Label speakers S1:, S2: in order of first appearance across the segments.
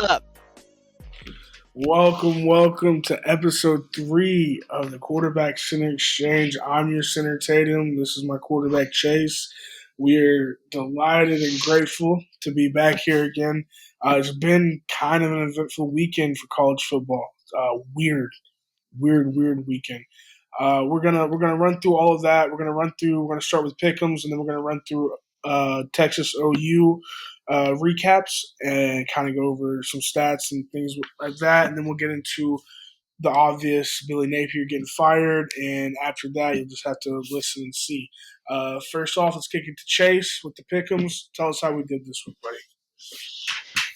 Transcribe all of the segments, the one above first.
S1: up?
S2: Welcome to episode 3 of the Quarterback Center Exchange. I'm your center Tatum. This is my quarterback Chase. We're delighted and grateful to be back here again. It's been kind of an eventful weekend for college football. Weird weekend. We're gonna run through all of that. We're gonna start with pick'ems, and then we're gonna run through Texas OU recaps and kind of go over some stats and things like that, and then we'll get into the obvious Billy Napier getting fired, and after that you'll just have to listen and see. First off, let's kick it to Chase with the pick'ems. Tell us how we did this week, buddy.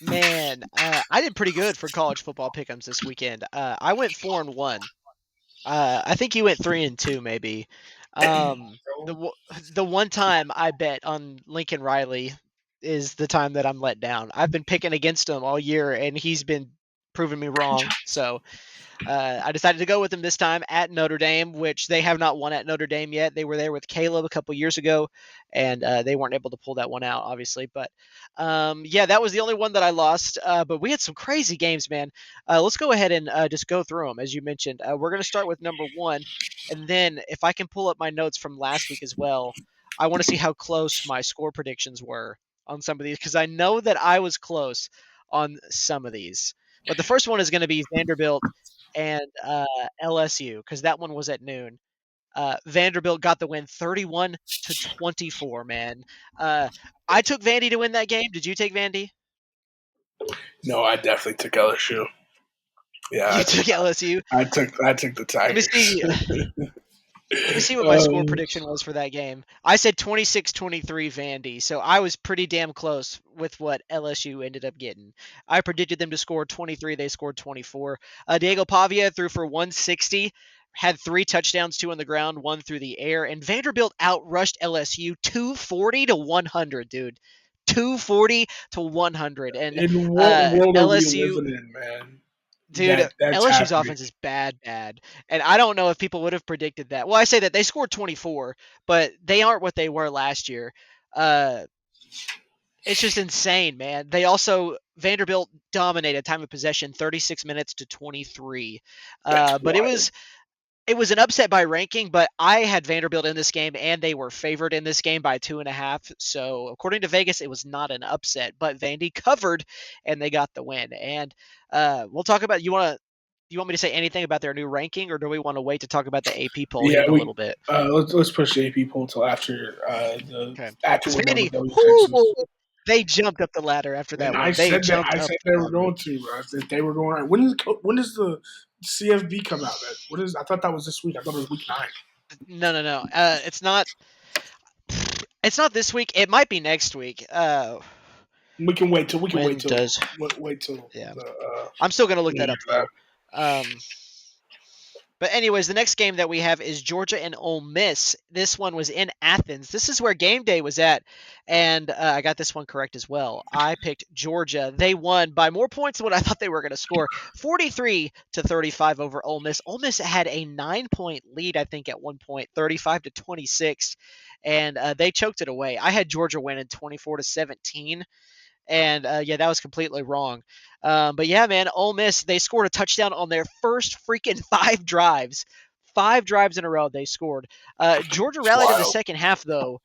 S1: Man, I did pretty good for college football pick'ems this weekend. I went 4-1. I think you went 3-2, maybe. The one time I bet on Lincoln Riley is the time that I'm let down. I've been picking against him all year, and he's been proving me wrong. So I decided to go with them this time at Notre Dame, which they have not won at Notre Dame yet. They were there with Caleb a couple years ago, and they weren't able to pull that one out, obviously. But yeah, that was the only one that I lost. But we had some crazy games, man. Let's go ahead and just go through them, as you mentioned. We're going to start with number one, and then if I can pull up my notes from last week as well, I want to see how close my score predictions were on some of these, because I know that I was close on some of these. But the first one is going to be Vanderbilt and LSU, because that one was at noon. Vanderbilt got the win 31-24, man. I took Vandy to win that game. Did you take Vandy?
S2: No, I definitely took LSU. Yeah,
S1: You took LSU.
S2: I took the
S1: Let me
S2: Tigers.
S1: see. Let me see what my score prediction was for that game. I said 26-23 Vandy, so I was pretty damn close with what LSU ended up getting. I predicted them to score 23. They scored 24. Diego Pavia threw for 160, had 3 touchdowns, 2 on the ground, 1 through the air, and Vanderbilt outrushed LSU 240-100, dude. 240-100. And
S2: In what world are we
S1: LSU,
S2: living in, man?
S1: dude,
S2: That's
S1: LSU's
S2: happening.
S1: offense is bad, and I don't know if people would have predicted that. Well, I say that they scored 24, but they aren't what they were last year. Uh, it's just insane, man. They also Vanderbilt dominated time of possession, 36 minutes to 23.
S2: That's
S1: But it
S2: wild.
S1: was it was an upset by ranking, but I had Vanderbilt in this game, and they were favored in this game by 2.5. So according to Vegas, it was not an upset, but Vandy covered, and they got the win. And we'll talk about. You want me to say anything about their new ranking, or do we want to wait to talk about the AP poll here
S2: Yeah,
S1: in a
S2: we
S1: little bit?
S2: let's push the AP poll till
S1: Okay,
S2: after
S1: because
S2: we're done
S1: Vandy,
S2: with W Texas.
S1: whoo, they jumped up the ladder after
S2: And
S1: that win. They jumped
S2: I
S1: up
S2: said
S1: the
S2: they were
S1: ladder.
S2: going to. I said they were going. Right. When does the CFB come out? What is? I thought that was this week. I thought it was week 9.
S1: No. It's not. It's not this week. It might be next week.
S2: We can wait till
S1: When does?
S2: wait till
S1: Yeah.
S2: the
S1: I'm still gonna look that
S2: after
S1: up
S2: that.
S1: though. Um, but anyways, the next game that we have is Georgia and Ole Miss. This one was in Athens. This is where game day was at, and I got this one correct as well. I picked Georgia. They won by more points than what I thought they were going to score, 43-35 over Ole Miss. Ole Miss had a 9-point lead, I think, at one point, 35-26, and they choked it away. I had Georgia winning 24-17. And yeah, that was completely wrong. But yeah, man, Ole Miss, they scored a touchdown on their first freaking 5 drives. 5 drives in a row they scored. Georgia
S2: It's
S1: rallied in the
S2: wild.
S1: second half, though.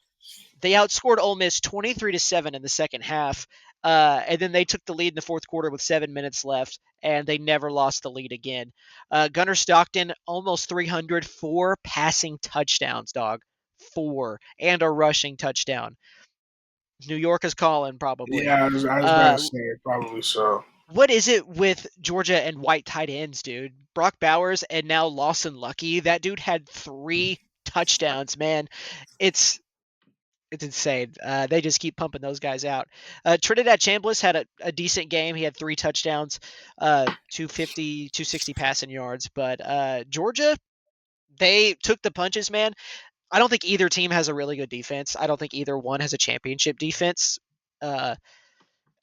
S1: They outscored Ole Miss 23-7 in the second half. And then they took the lead in the fourth quarter with 7 minutes left, and they never lost the lead again. Gunnar Stockton, almost 300, 4 passing touchdowns, dog. 4, and a rushing touchdown. New York is calling, probably.
S2: Yeah, I was about to
S1: Uh,
S2: say probably so.
S1: what is it with Georgia and white tight ends, dude? Brock Bowers and now Lawson Lucky. That dude had 3 touchdowns, man. It's it's insane. They just keep pumping those guys out. Trinidad Chambliss had a decent game. He had 3 touchdowns, 250, 260 passing yards. But Georgia, they took the punches, man. I don't think either team has a really good defense. I don't think either one has a championship defense. Uh,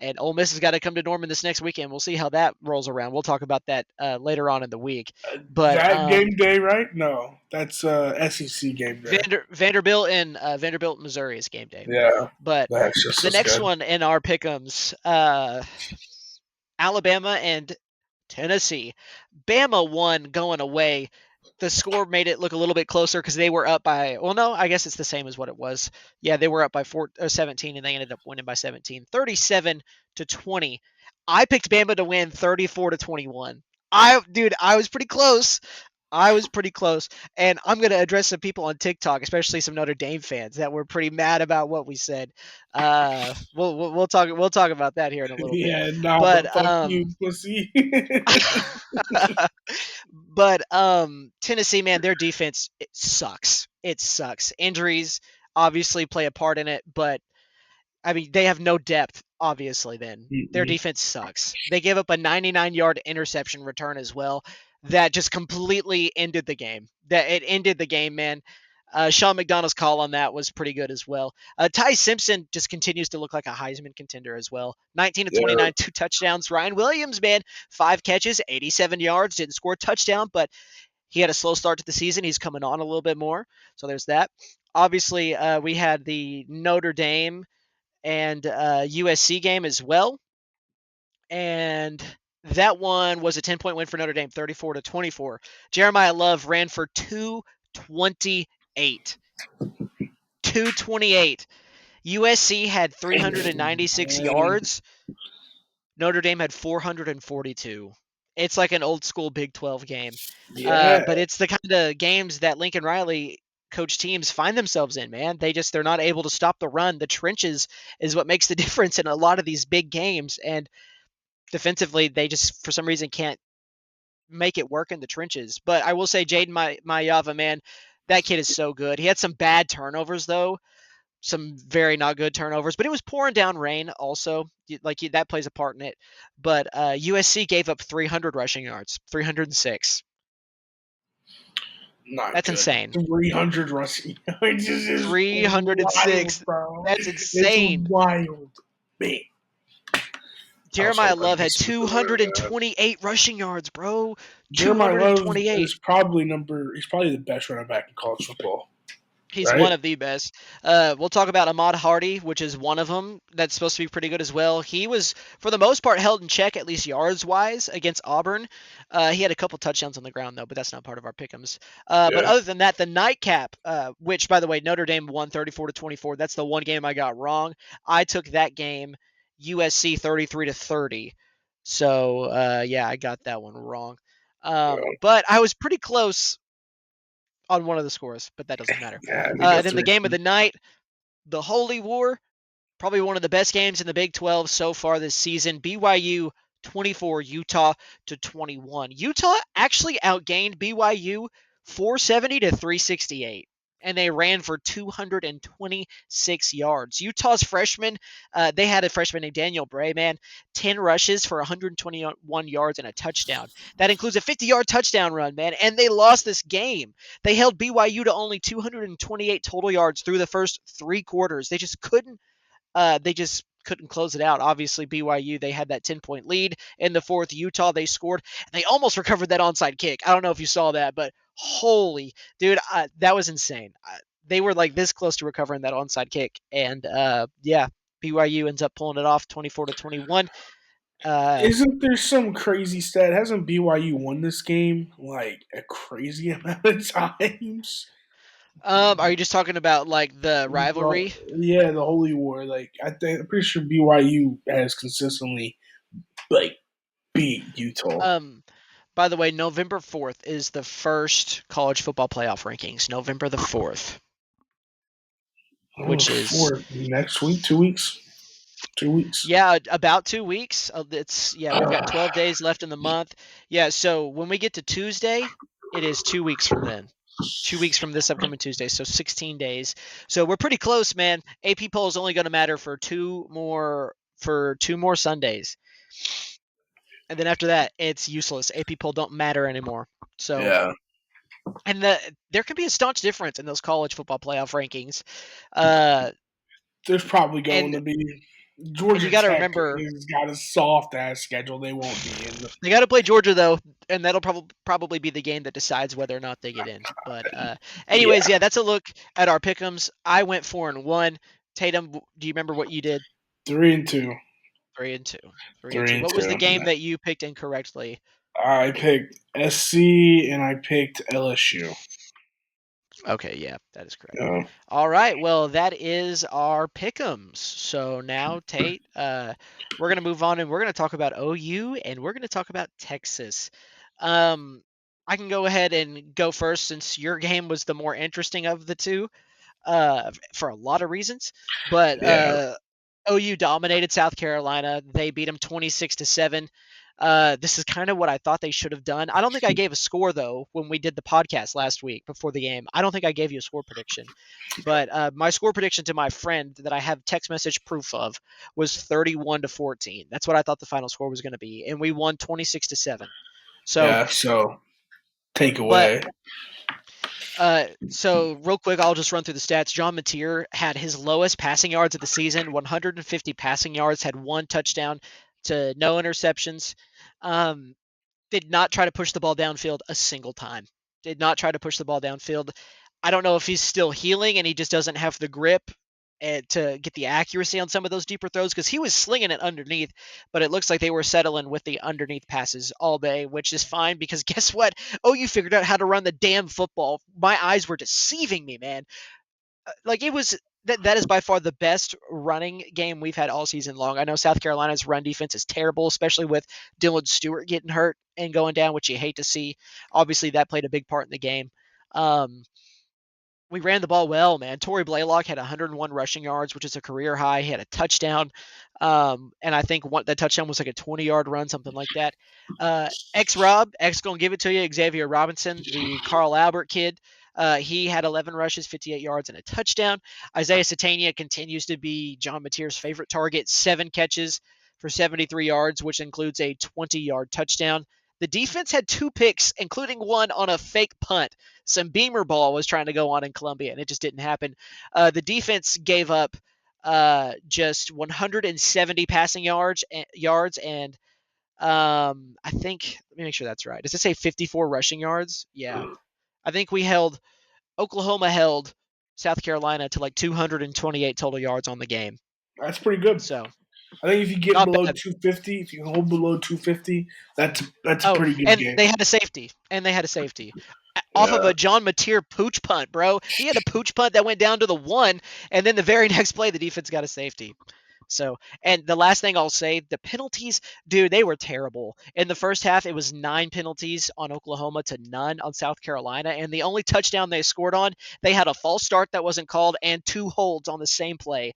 S1: And Ole Miss has got to come to Norman this next weekend. We'll see how that rolls around. We'll talk about that later on in the week. But
S2: That game day, right? No, that's SEC game day.
S1: Vanderbilt, Missouri is game day.
S2: Yeah,
S1: But
S2: that's just
S1: the
S2: as
S1: next
S2: good.
S1: one in our pick'ems, Alabama and Tennessee. Bama won going away. The score made it look a little bit closer because they were up by, well, no, I guess it's the same as what it was. Yeah, they were up by 17, and they ended up winning by 17, 37-20. I picked Bama to win 34-21. I was pretty close. I was pretty close, and I'm gonna address some people on TikTok, especially some Notre Dame fans that were pretty mad about what we said. We'll talk about that here in a little bit,
S2: Yeah, nah,
S1: but
S2: but fuck you, pussy.
S1: but Tennessee, man, their defense it sucks. It sucks. Injuries obviously play a part in it, but I mean they have no depth. Obviously, then their
S2: Mm-mm.
S1: defense sucks. They gave up a 99-yard interception return as well. That just completely ended the game. That it ended the game, man. Sean McDonough's call on that was pretty good as well. Ty Simpson just continues to look like a Heisman contender as well. 19 to
S2: Yeah,
S1: 29, 2 touchdowns. Ryan Williams, man, 5 catches, 87 yards, didn't score a touchdown, but he had a slow start to the season. He's coming on a little bit more, so there's that. Obviously, we had the Notre Dame and USC game as well, and that one was a 10-point win for Notre Dame, 34-24. Jeremiah Love ran for 228. 228. USC had 396
S2: man.
S1: yards. Notre Dame had 442. It's like an old school Big 12 game.
S2: Yeah,
S1: But it's the kind of games that Lincoln Riley coach teams find themselves in, man. They're not able to stop the run. The trenches is what makes the difference in a lot of these big games. And defensively, they just for some reason can't make it work in the trenches. But I will say, Jaden Mayava, man, that kid is so good. He had some bad turnovers though, some very not good turnovers, but it was pouring down rain also. That plays a part in it. But USC gave up 300 rushing yards, 306.
S2: not
S1: That's
S2: good.
S1: insane.
S2: 300 rushing yards is wild,
S1: 306.
S2: bro.
S1: That's
S2: It's
S1: insane.
S2: wild. Man, I was
S1: Jeremiah
S2: hoping
S1: Love had
S2: this was the
S1: 228 rushing yards, bro.
S2: Jeremiah Love
S1: 228.
S2: is probably he's probably the best running back in college football,
S1: He's
S2: right?
S1: one of the best. We'll talk about Ahmad Hardy, which is one of them that's supposed to be pretty good as well. He was, for the most part, held in check, at least yards wise, against Auburn. He had a couple touchdowns on the ground, though, but that's not part of our pick'ems. But
S2: Yeah.
S1: other than that, the nightcap, which, by the way, Notre Dame won 34-24. That's the one game I got wrong. I took that game, USC 33-30. So, yeah, I got that one wrong. But I was pretty close on one of the scores, but that doesn't matter.
S2: Yeah, we got
S1: Then the
S2: three.
S1: game of the night, the Holy War, probably one of the best games in the Big 12 so far this season. BYU 24, Utah to 21. Utah actually outgained BYU 470 to 368. And they ran for 226 yards. Utah's freshmen, they had a freshman named Daniel Bray, man, 10 rushes for 121 yards and a touchdown. That includes a 50-yard touchdown run, man. And they lost this game. They held BYU to only 228 total yards through the first 3 quarters. They just couldn't close it out. Obviously, BYU, they had that 10-point lead in the fourth. Utah, they scored. And they almost recovered that onside kick. I don't know if you saw that, but holy, dude, that was insane. They were like this close to recovering that onside kick. And yeah, BYU ends up pulling it off 24-21. Uh,
S2: Isn't there some crazy stat? Hasn't BYU won this game like a crazy amount of times?
S1: are you just talking about like the rivalry?
S2: Yeah, the Holy War. Like I'm pretty sure BYU has consistently like beat Utah.
S1: Um, by the way, November 4th is the first college football playoff rankings. November the 4th,
S2: Oh,
S1: which is
S2: for next week, 2 weeks, 2 weeks.
S1: yeah, about 2 weeks. It's yeah, we've got 12 days left in the month. Yeah, so when we get to Tuesday, it is 2 weeks from then. 2 weeks from this upcoming Tuesday, so 16 days. So we're pretty close, man. AP poll is only going to matter for two more Sundays, and then after that, it's useless. AP poll don't matter anymore. So
S2: Yeah,
S1: and there can be a staunch difference in those college football playoff rankings. Uh,
S2: there's probably going
S1: and
S2: to be.
S1: and you
S2: Georgia
S1: got to
S2: Tech
S1: remember
S2: has got a soft ass schedule. They won't be in.
S1: they got to play Georgia though, and that'll probably be the game that decides whether or not they get in. But anyways,
S2: Yeah,
S1: yeah, that's a look at our pick'ems. I went 4-1. Tatum, do you remember what you did?
S2: 3-2.
S1: 3-2. 3-2.
S2: Three and
S1: What was the
S2: two.
S1: game that you picked incorrectly?
S2: I picked SC and I picked LSU.
S1: Okay, yeah, that is correct.
S2: Uh,
S1: All right, well, that is our pick'ems. So now, Tate, we're gonna move on and we're gonna talk about OU and we're gonna talk about Texas. Um, I can go ahead and go first since your game was the more interesting of the two, for a lot of reasons. But
S2: yeah,
S1: OU dominated South Carolina. They beat them 26-7. This is kind of what I thought they should have done. I don't think I gave a score though when we did the podcast last week before the game. I don't think I gave you a score prediction, but my score prediction to my friend that I have text message proof of was 31-14. That's what I thought the final score was going to be, and we won 26-7. So,
S2: yeah. So
S1: but
S2: takeaway.
S1: so real quick, I'll just run through the stats. John Mateer had his lowest passing yards of the season, 150 passing yards, had one touchdown to no interceptions. Um, did not try to push the ball downfield a single time. Did not try to push the ball downfield. I don't know if he's still healing and he just doesn't have the grip to get the accuracy on some of those deeper throws because he was slinging it underneath, but it looks like they were settling with the underneath passes all day, which is fine because guess what? Oh, you figured out how to run the damn football. My eyes were deceiving me, man. Like it was that is by far the best running game we've had all season long. I know South Carolina's run defense is terrible, especially with Dylan Stewart getting hurt and going down, which you hate to see. Obviously, that played a big part in the game. Um, we ran the ball well, man. Torrey Blaylock had 101 rushing yards, which is a career high. He had a touchdown, and I think the touchdown was like a 20-yard run, something like that. X gonna give it to you. Xavier Robinson, the Carl Albert kid, he had 11 rushes, 58 yards, and a touchdown. Isaiah Satania continues to be John Mateer's favorite target, 7 catches for 73 yards, which includes a 20-yard touchdown. The defense had 2 picks, including one on a fake punt. Some beamer ball was trying to go on in Columbia, and it just didn't happen. The defense gave up just 170 passing yards, and I think let me make sure that's right. Does it say 54 rushing yards? Yeah, I think Oklahoma held South Carolina to like 228 total yards on the game.
S2: That's pretty good.
S1: So
S2: I think if you get
S1: not
S2: below
S1: bad.
S2: 250, if you can hold below 250, that's a
S1: Oh,
S2: pretty good
S1: and
S2: game.
S1: they had a safety. Off of
S2: Yeah,
S1: a John Mateer pooch punt, bro. He had a pooch punt that went down to the 1, and then the very next play, the defense got a safety. So, and the last thing I'll say, the penalties, dude, they were terrible. In the first half, it was 9 penalties on Oklahoma to none on South Carolina, and the only touchdown they scored on, they had a false start that wasn't called and 2 holds on the same play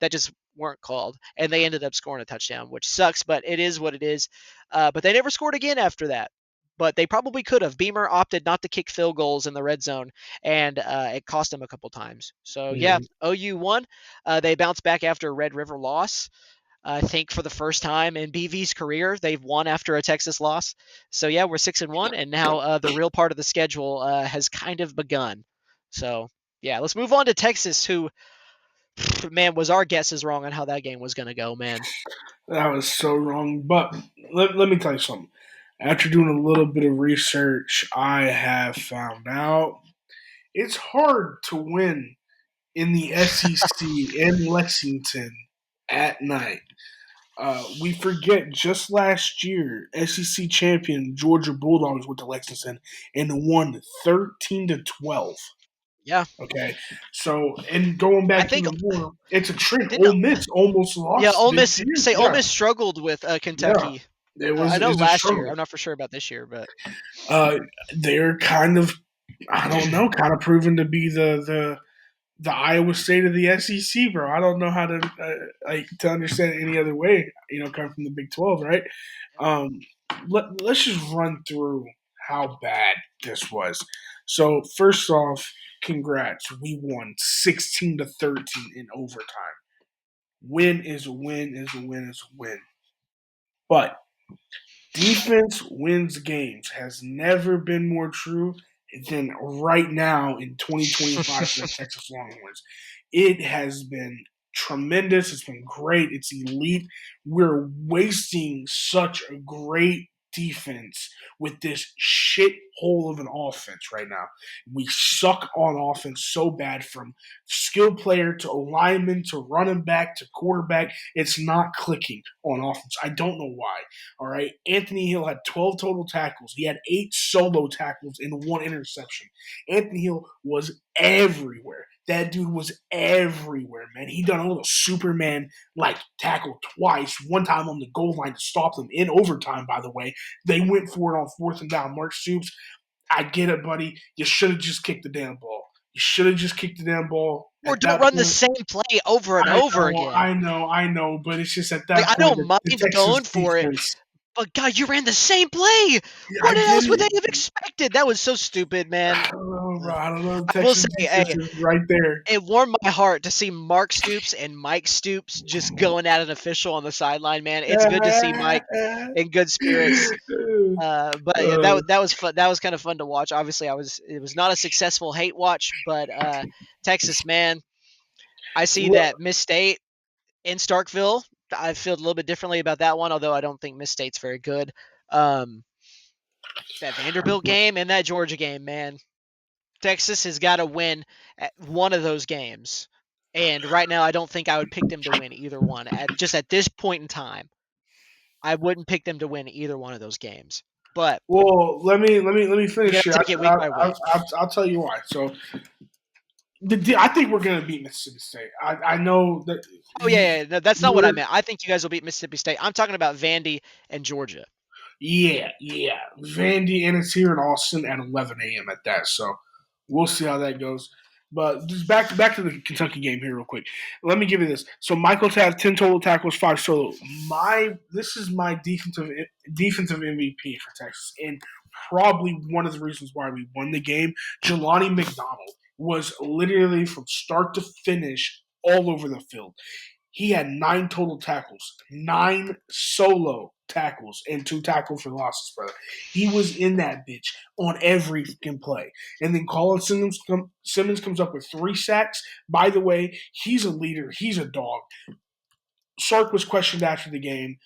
S1: that just weren't called, and they ended up scoring a touchdown, which sucks, but it is what it is. But they never scored again after that. But they probably could have. Beamer opted not to kick field goals in the red zone, and it cost them a couple times. So yeah,
S2: mhm.
S1: OU won. They bounced back after a Red River loss. I think for the first time in BV's career, they've won after a Texas loss. So yeah, we're 6-1, and now the real part of the schedule has kind of begun. So yeah, let's move on to Texas, who, man, was our guesses wrong on how that game was going to go, man.
S2: That was so wrong. But let me tell you something. After doing a little bit of research, I have found out it's hard to win in the SEC in Lexington at night. We forget just last year, SEC champion Georgia Bulldogs went to Lexington and won 13-12.
S1: Yeah,
S2: Okay, so and going
S1: I
S2: back
S1: think
S2: even more, it's a trend.
S1: didn't.
S2: Ole Miss almost
S1: Yeah,
S2: lost
S1: Ole
S2: this
S1: Miss.
S2: year.
S1: Say Ole
S2: Yeah,
S1: Miss struggled with
S2: yeah,
S1: Kentucky.
S2: it
S1: I
S2: was
S1: know
S2: it's a
S1: last year.
S2: struggle.
S1: I'm not for sure about this year, but
S2: Uh, they're kind of, I don't know, kind of proven to be the Iowa State of the SEC, bro. I don't know how to like to understand it any other way. Coming from the Big 12, right? Um, let's just run through how bad this was. So first off, congrats, we won 16-13 in overtime. Win is a win is a win is a win. But defense wins games has never been more true than right now in 2025 for the Texas Longhorns. It has been tremendous. It's been great. It's elite. We're wasting such a great defense with this shithole of an offense right now. We suck on offense so bad, from skilled player to lineman to running back to quarterback. It's not clicking on offense. I don't know why. All right. Anthony Hill had 12 total tackles. He had 8 solo tackles and 1 interception. Anthony Hill was everywhere. That dude was everywhere, man. He done a little Superman like tackle twice. One time on the goal line to stop them in overtime, by the way. They went for it on 4th and down. Mark Stoops, I get it, buddy. You should have just kicked the damn ball. You should have just kicked the damn ball.
S1: Or
S2: At
S1: don't
S2: that
S1: run the
S2: point,
S1: same play over and over again.
S2: I know, but it's just at
S1: Like,
S2: that
S1: I
S2: point
S1: don't
S2: the
S1: mind
S2: Texas
S1: going for it,
S2: defense.
S1: but God, you ran the same play.
S2: I
S1: What
S2: get
S1: else would
S2: it.
S1: they have expected? That was so stupid, man.
S2: I don't know, bro. I don't know.
S1: I will
S2: Texas
S1: say,
S2: defense
S1: hey,
S2: is right there.
S1: it warmed my heart to see Mark Stoops and Mike Stoops just going at an official on the sideline, man. It's good to see Mike in good spirits. But yeah, that was fun. That was kind of fun to watch. Obviously, it was not a successful hate watch, but Texas, man, I see
S2: Look,
S1: that Miss State in Starkville. I feel a little bit differently about that one, although I don't think Miss State's very good. That Vanderbilt game and that Georgia game, man. Texas has got to win at one of those games. And right now, I don't think I would pick them to win either one. At this point in time, I wouldn't pick them to win either one of those games. But
S2: well, let me
S1: we got
S2: finish
S1: to
S2: here.
S1: take it week by week.
S2: I'll tell you why. So I think we're gonna beat Mississippi State. I know that.
S1: Oh yeah, no, that's not what I meant. I think you guys will beat Mississippi State. I'm talking about Vandy and Georgia.
S2: Yeah. Vandy, and it's here in Austin at 11 a.m. at that. So we'll see how that goes. But just back to the Kentucky game here real quick. Let me give you this. So Michael's had 10 total tackles, 5 solo. This is my defensive MVP for Texas, and probably one of the reasons why we won the game. Jelani McDonald was literally from start to finish all over the field. He had 9 total tackles, 9 solo tackles, and 2 tackles for losses, brother. He was in that bitch on every freaking play. And then Colin Simmons comes up with 3 sacks. By the way, he's a leader. He's a dog. Sark was questioned after the game.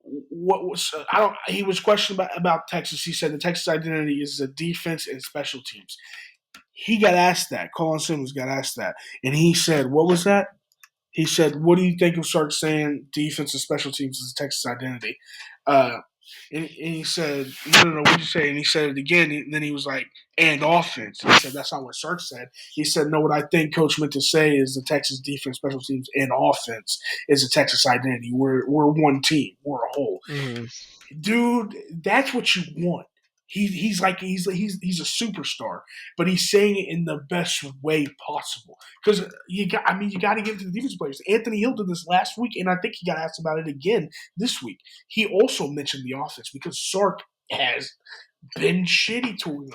S2: What was I don't? He was questioned about Texas. He said the Texas identity is the defense and special teams. He got asked that. Colin Simmons got asked that, and he said, "What was that?" He said, "What do you think of Sark saying defense and special teams is a Texas identity?" And he said, "No, what'd you say?" And he said it again. And then he was like, "And offense." He said, "That's not what Sark said." He said, "No, what I think Coach meant to say is the Texas defense, special teams, and offense is a Texas identity. We're one team. We're a whole."
S1: Mm-hmm.
S2: Dude, that's what you want. He's a superstar, but he's saying it in the best way possible. Because you got to give it to the defense players. Anthony Hill did this last week, and I think he got asked about it again this week. He also mentioned the offense because Sark has been shitty to him.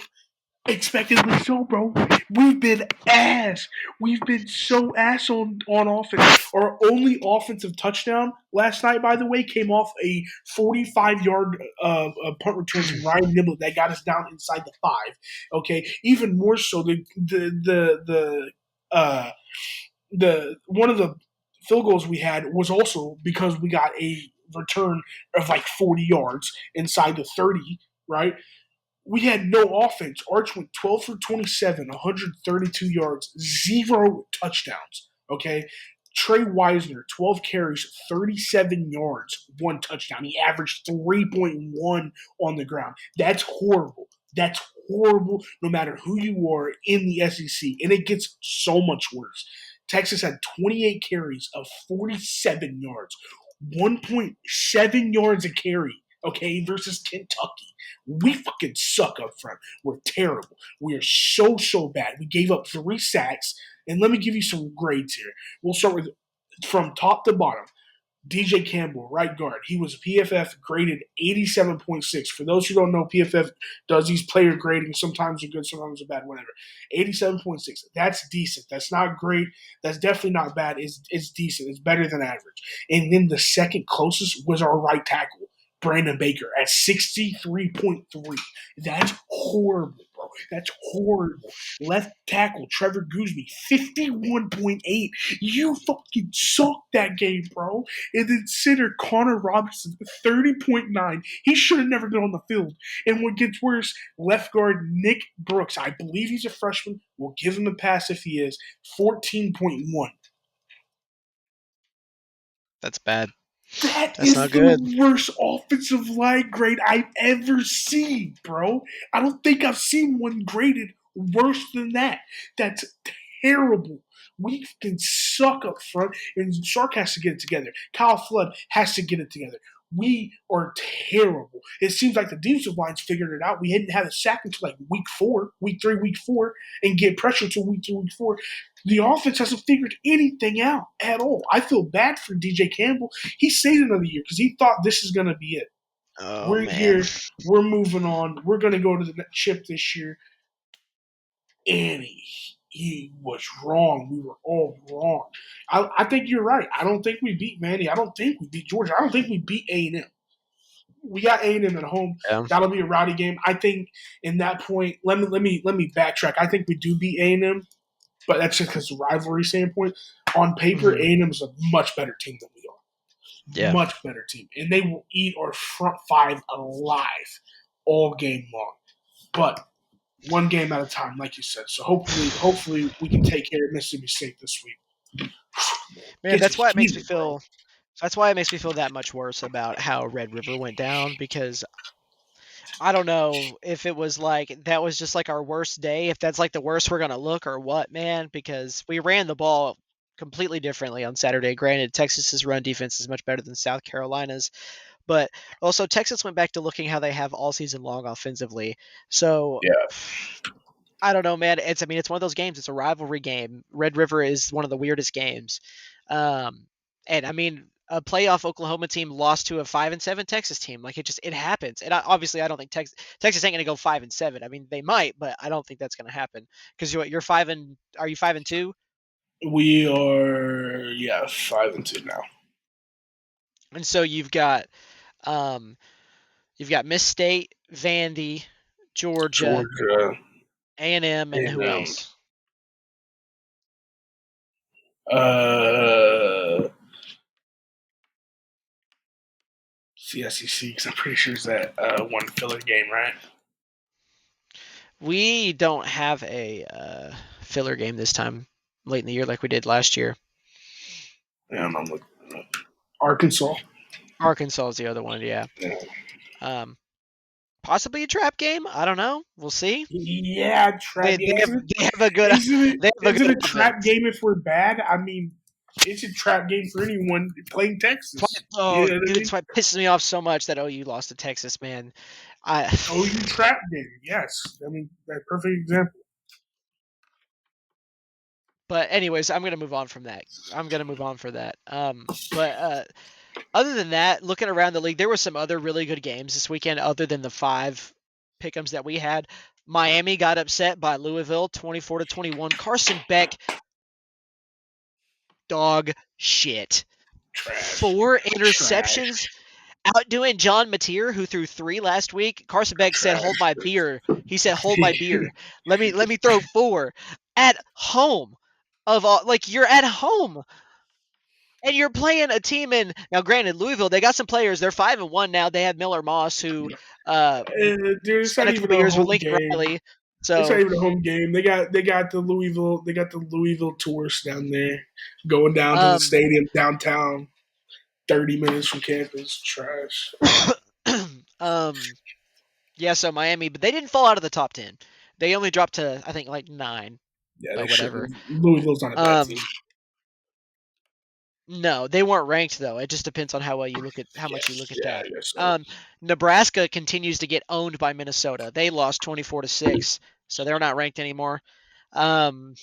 S2: Expectedly so, bro. We've been ass. We've been so ass on offense. Our only offensive touchdown last night, by the way, came off a 45-yard punt return from Ryan Niblett that got us down inside the 5. Okay, even more so, the one of the field goals we had was also because we got a return of like 40 yards inside the 30, right? We had no offense. Arch went 12 for 27, 132 yards, 0 touchdowns. Okay. Trey Wisner, 12 carries, 37 yards, 1 touchdown. He averaged 3.1 on the ground. That's horrible. That's horrible no matter who you are in the SEC. And it gets so much worse. Texas had 28 carries of 47 yards, 1.7 yards a carry, okay, versus Kentucky. We fucking suck up front. We're terrible. We are so bad. We gave up 3 sacks. And let me give you some grades here. We'll start with from top to bottom. DJ Campbell, right guard. He was PFF graded 87.6. For those who don't know, PFF does these player grading. Sometimes they're good, sometimes they're bad, whatever. 87.6. That's decent. That's not great. That's definitely not bad. It's decent. It's better than average. And then the second closest was our right tackle, Brandon Baker, at 63.3. That's horrible, bro. That's horrible. Left tackle Trevor Guzman, 51.8. You fucking suck that game, bro. And then center Connor Robinson, 30.9. He should have never been on the field. And what gets worse, left guard Nick Brooks, I believe he's a freshman. We'll give him a pass if he is, 14.1.
S1: That's bad.
S2: That
S1: That's
S2: is
S1: not good.
S2: the worst offensive line grade I've ever seen, bro. I don't think I've seen one graded worse than that. That's terrible. We can suck up front, and Sark has to get it together. Kyle Flood has to get it together. We are terrible. It seems like the defensive line's figured it out. We hadn't had a sack until like week 3, week 4, and get pressure until week 2, week 4. The offense hasn't figured anything out at all. I feel bad for DJ Campbell. He stayed another year because he thought this is going to be it.
S1: Oh
S2: We're
S1: man.
S2: here. We're moving on. We're going to go to the chip this year. And he was wrong. We were all wrong. I think you're right. I don't think we beat Vandy. I don't think we beat Georgia. I don't think we beat A&M. We got A&M at home.
S1: Yeah.
S2: That'll be a rowdy game. I think in that point, let me backtrack. I think we do beat A&M, but that's just because of rivalry standpoint. On paper,
S1: Mhm.
S2: A&M is a much better team than we are.
S1: Yeah.
S2: Much better team. And they will eat our front five alive all game long. But one game at a time, like you said. So hopefully we can take care of Mississippi State this week.
S1: Man,
S2: Gets me
S1: that's why it makes me
S2: heated, bro.
S1: feel that's why it makes me feel that much worse about how Red River went down, because I don't know if it was like that was just like our worst day, if that's like the worst we're gonna look or what, man, because we ran the ball completely differently on Saturday. Granted, Texas's run defense is much better than South Carolina's, but also Texas went back to looking how they have all season long offensively. So
S2: Yeah.
S1: I don't know, man. It's one of those games. It's a rivalry game. Red River is one of the weirdest games. Um, and I mean, a playoff Oklahoma team lost to a 5-7 Texas team. Like it happens. And obviously, I don't think Texas ain't gonna go 5-7. I mean, they might, but I don't think that's gonna happen because you're 5 and are you 5-2?
S2: We are 5-2 now.
S1: And so um you've got Miss State, Vandy, Georgia,
S2: Georgia
S1: A&M, and
S2: and
S1: who else?
S2: the SEC because I'm pretty sure it's that one filler game, right?
S1: We don't have a filler game this time late in the year like we did last year.
S2: Yeah, I'm looking. Arkansas.
S1: Arkansas is the other one, yeah.
S2: Yeah.
S1: Um, possibly a trap game. I don't know. We'll see.
S2: Yeah, trap
S1: They
S2: game.
S1: they have, they have a good
S2: Isn't it?
S1: they have a
S2: Isn't
S1: good
S2: it a trap
S1: offense.
S2: game if we're bad? I mean, it's a trap game for anyone playing Texas. You
S1: Oh,
S2: know what I
S1: dude,
S2: mean?
S1: it's why it pisses me off so much that OU lost to Texas, man. I
S2: OU trap game. Yes, I mean that perfect example.
S1: But anyways, I'm gonna move on from that. I'm gonna move on for that. But other than that, looking around the league, there were some other really good games this weekend other than the 5 pick'ems that we had. Miami got upset by Louisville 24-21. Carson Beck, dog shit.
S2: Trash.
S1: 4
S2: Trash.
S1: interceptions, outdoing John Mateer, who threw 3 last week. Carson Beck said, "Hold
S2: Trash.
S1: my beer." He said, "Hold my beer. Let me throw 4 at home." Of all, like, you're at home and you're playing a team in, now granted, Louisville, they got some players. They're 5-1 now. They have Miller Moss, who
S2: Dude, it's
S1: spent
S2: not
S1: a
S2: even
S1: couple
S2: a
S1: years with
S2: home
S1: Lincoln
S2: game.
S1: Riley.
S2: It's not
S1: So
S2: even a home game. They got the Louisville tourists down there going down to the
S1: um
S2: stadium downtown, 30 minutes from campus. Trash.
S1: um yeah, so Miami, but they didn't fall out of the top 10. They only dropped to, I think, like 9,
S2: Yeah, they
S1: but whatever.
S2: shouldn't. Louisville's not a bad team.
S1: Um no, they weren't ranked though. It just depends on how well you look at how much you
S2: Yes.
S1: look at
S2: Yeah, I
S1: that.
S2: guess so.
S1: Nebraska continues to get owned by Minnesota. They lost 24-6, so they're not ranked anymore. Um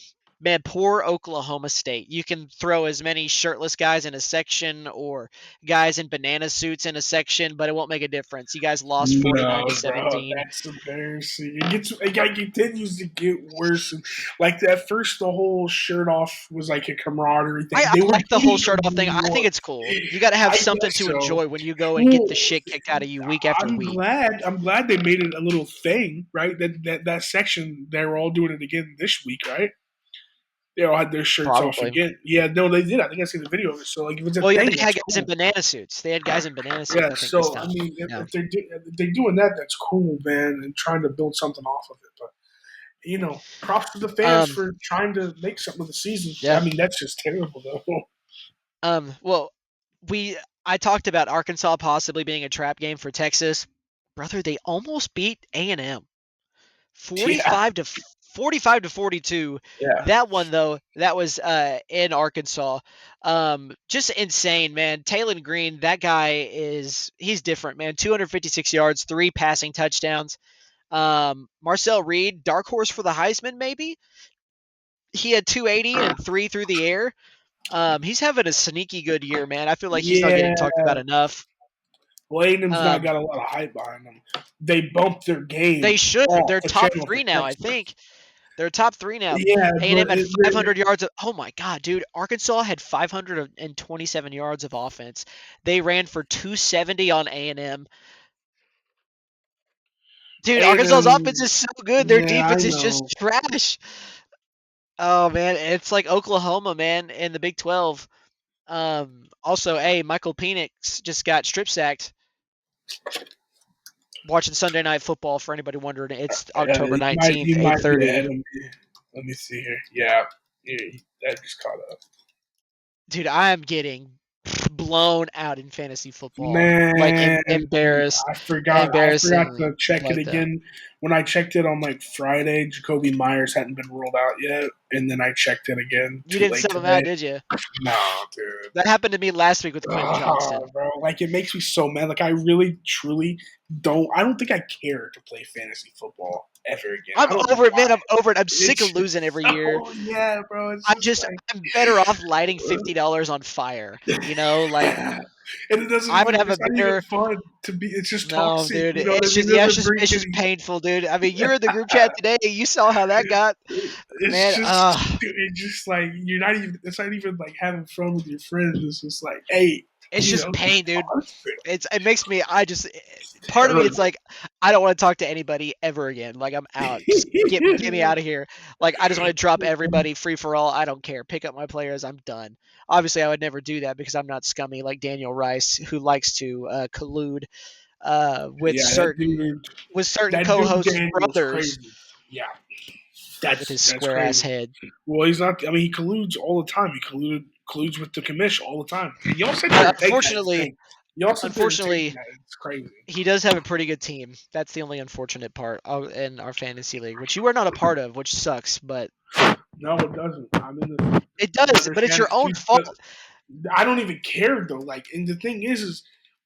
S1: Man, poor Oklahoma State. You can throw as many shirtless guys in a section or guys in banana suits in a section, but it won't make a difference. You guys lost
S2: No,
S1: 49 to
S2: bro,
S1: 17.
S2: that's embarrassing. It continues to get worse. And like that first, the whole shirt off was like a camaraderie thing.
S1: I
S2: They were
S1: like the whole
S2: beating
S1: shirt off thing. I think
S2: everyone.
S1: it's cool. You got to have
S2: I
S1: something
S2: guess
S1: to
S2: so.
S1: enjoy when you go and get
S2: Well,
S1: the shit kicked out of you week after
S2: I'm
S1: week.
S2: glad. I'm glad they made it a little thing, right? That section, they were all doing it again this week, right? They all had their shirts off
S1: Probably.
S2: again. Yeah, no, they did. I think I seen the video of it. So like, if it's a
S1: Well, yeah,
S2: thing,
S1: they
S2: that's
S1: had guys in
S2: cool.
S1: banana suits. They had guys in banana suits,
S2: Yeah.
S1: I think, this
S2: So I
S1: time.
S2: mean,
S1: Yeah.
S2: if they're doing that, that's cool, man, and trying to build something off of it. But props to the fans
S1: Um,
S2: for trying to make something of the season. I
S1: yeah.
S2: mean, that's just terrible, though.
S1: Well, we I talked about Arkansas possibly being a trap game for Texas. Brother, they almost beat A&M.
S2: Yeah,
S1: 45 to 42.
S2: yeah.
S1: That one though, that was in Arkansas. Just insane, man. Taylon Green, that guy he's different, man. 256 yards, 3 passing touchdowns. Marcel Reed, dark horse for the Heisman maybe. He had 280 and 3 through the air. He's having a sneaky good year, man. I feel like he's not getting
S2: Yeah,
S1: talked about enough.
S2: well, A&M's not
S1: Um,
S2: got a lot of hype behind them. They bumped their
S1: they
S2: game
S1: should.
S2: off
S1: They're
S2: the
S1: top
S2: channel for
S1: 3 now, I
S2: Texas.
S1: think. They're top 3 now.
S2: Yeah,
S1: A&M
S2: but
S1: had 500 yards of, oh my god, dude. Arkansas had 527 yards of offense. They ran for 270 on A&M. Dude, Arkansas's offense
S2: A&M,
S1: is so good. Their
S2: yeah, I
S1: defense is just
S2: know.
S1: trash. Oh man, it's like Oklahoma, man, in the Big 12. Also, hey, Michael Penix just got strip sacked watching Sunday Night Football. For anybody wondering, it's October
S2: He
S1: 19th,
S2: might be
S1: 8:30.
S2: ahead of me. Let me see here. Yeah, yeah, that just caught up.
S1: Dude, I am getting blown out in fantasy football. Like
S2: Man, dude, I forgot
S1: embarrassingly
S2: to check it
S1: like that.
S2: again. When I checked it on like Friday, Jacoby Myers hadn't been ruled out yet, and then I checked it again
S1: You
S2: too
S1: didn't
S2: late
S1: sub him out,
S2: today.
S1: did you?
S2: No, dude.
S1: That happened to me last week with Quentin
S2: Oh,
S1: Johnston.
S2: bro, like it makes me so mad. Like I really, truly don't. I don't think I care to play fantasy football ever again.
S1: I'm
S2: I don't know
S1: over it,
S2: why.
S1: man. I'm over it. I'm sick
S2: It's
S1: of
S2: just
S1: losing every year.
S2: so yeah, bro. It's just
S1: I'm better off lighting
S2: like.
S1: $50 on fire. You know, like
S2: And it doesn't
S1: I would
S2: even.
S1: have a
S2: It's not even
S1: better.
S2: fun to be. It's just
S1: No,
S2: toxic.
S1: dude.
S2: You know what I
S1: It's
S2: mean?
S1: just
S2: It
S1: yeah,
S2: doesn't bring
S1: it's just
S2: any.
S1: painful, dude. I mean, you're in the group chat today. You saw how that got,
S2: It's
S1: man.
S2: just. It's just like you're not even. It's not even like having fun with your friends. It's just like, hey,
S1: It's just
S2: it's
S1: pain, dude.
S2: toxic.
S1: It makes me. Part of me, it's like I don't want to talk to anybody ever again. Like I'm out. Just get me out of here. Like I just want to drop everybody free for all. I don't care. Pick up my players. I'm done. Obviously, I would never do that because I'm not scummy like Daniel Rice, who likes to collude
S2: Yeah,
S1: with certain
S2: that dude
S1: co-hosts'
S2: Daniel's
S1: brothers
S2: crazy. Yeah,
S1: with
S2: that's
S1: his
S2: that's
S1: square ass
S2: crazy.
S1: head.
S2: Well, he's not. I mean, he colludes all the time. He colludes with the commission all the time. And y'all sit there and take that
S1: Unfortunately,
S2: thing. Y'all sit there and take
S1: unfortunately,
S2: that. It's crazy.
S1: he does have a pretty good team. That's the only unfortunate part in our fantasy league, which you are not a part of, which sucks. But
S2: No, it doesn't. I'm in the
S1: it does. But it's your
S2: understand,
S1: own
S2: dude.
S1: fault.
S2: But I don't even care though. Like, and the thing is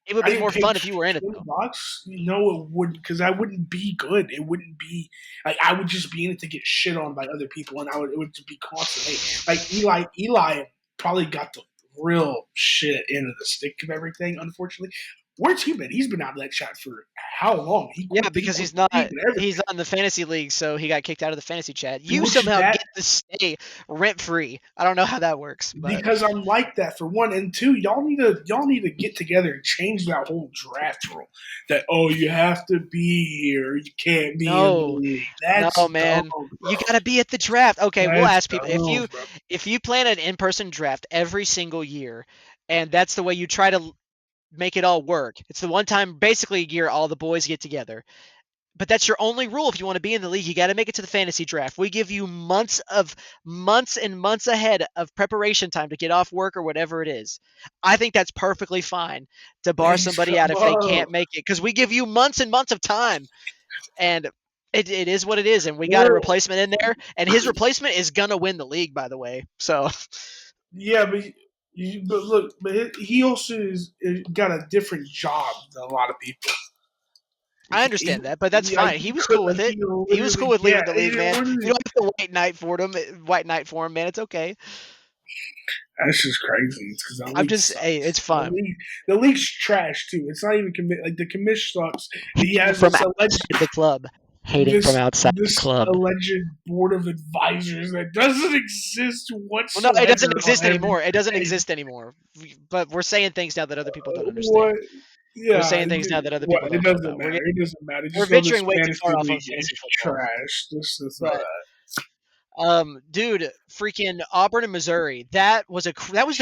S1: It would
S2: I
S1: be
S2: didn't
S1: more
S2: pay
S1: fun if you were in it, though.
S2: $20. No, it wouldn't, because I wouldn't be good. It wouldn't be like I would just be in it to get shit on by other people, and it would just be constantly like Eli probably got the real shit end of the stick of everything. Unfortunately, where's he been? He's been out of that chat for how long? He
S1: Yeah,
S2: quit. He
S1: because
S2: quit the league and
S1: he's
S2: everything.
S1: not in the fantasy league, so he got kicked out of the fantasy chat. You
S2: Which
S1: somehow
S2: that
S1: get to stay rent free. I don't know how that works, but
S2: because I'm like that for one, and two, y'all need to get together and change that whole draft rule. That you have to be here, you can't be in the
S1: no,
S2: league.
S1: no,
S2: That's dumb,
S1: man. You
S2: bro.
S1: got to be at the draft. Okay, we'll
S2: That's
S1: ask people
S2: dumb, bro.
S1: if you plan an in-person draft every single year, and that's the way you try to make it all work. It's the one time basically a year all the boys get together. But that's your only rule if you want to be in the league. You got to make it to the fantasy draft. We give you months and months ahead of preparation time to get off work or whatever it is. I think that's perfectly fine to bar
S2: Thanks,
S1: somebody out if they
S2: bro.
S1: can't make it because we give you months and months of time, and it is what it is. And we got a
S2: Well,
S1: replacement in there, and his replacement is gonna win the league, by the way. So
S2: yeah, but look, but he also got a different job than a lot of people.
S1: I understand that, but that's fine. He was cool with it.
S2: He
S1: He was cool
S2: literally
S1: with leaving
S2: can't.
S1: the league, man. You don't have to white knight for him, man. It's okay.
S2: That's just crazy. Because the
S1: I'm
S2: league
S1: just, hey,
S2: sucks.
S1: it's fun.
S2: The league's trash too. It's not even like the commission sucks. He
S1: Hating
S2: has
S1: from outside the club. Hating from outside the
S2: this
S1: club.
S2: alleged board of advisors that doesn't exist
S1: Well, no, it doesn't
S2: whatsoever on
S1: exist
S2: every
S1: anymore. It doesn't
S2: page.
S1: exist anymore. But we're saying things now that other people don't
S2: What?
S1: understand. We're
S2: Yeah,
S1: saying things now that other
S2: what?
S1: people
S2: It
S1: don't know
S2: doesn't
S1: about.
S2: matter. It doesn't matter.
S1: We're
S2: Just know this
S1: venturing way too
S2: fantasy
S1: far off on
S2: league is
S1: fantasy football.
S2: trash. Just know
S1: But
S2: that.
S1: dude, freaking Auburn and Missouri. That was the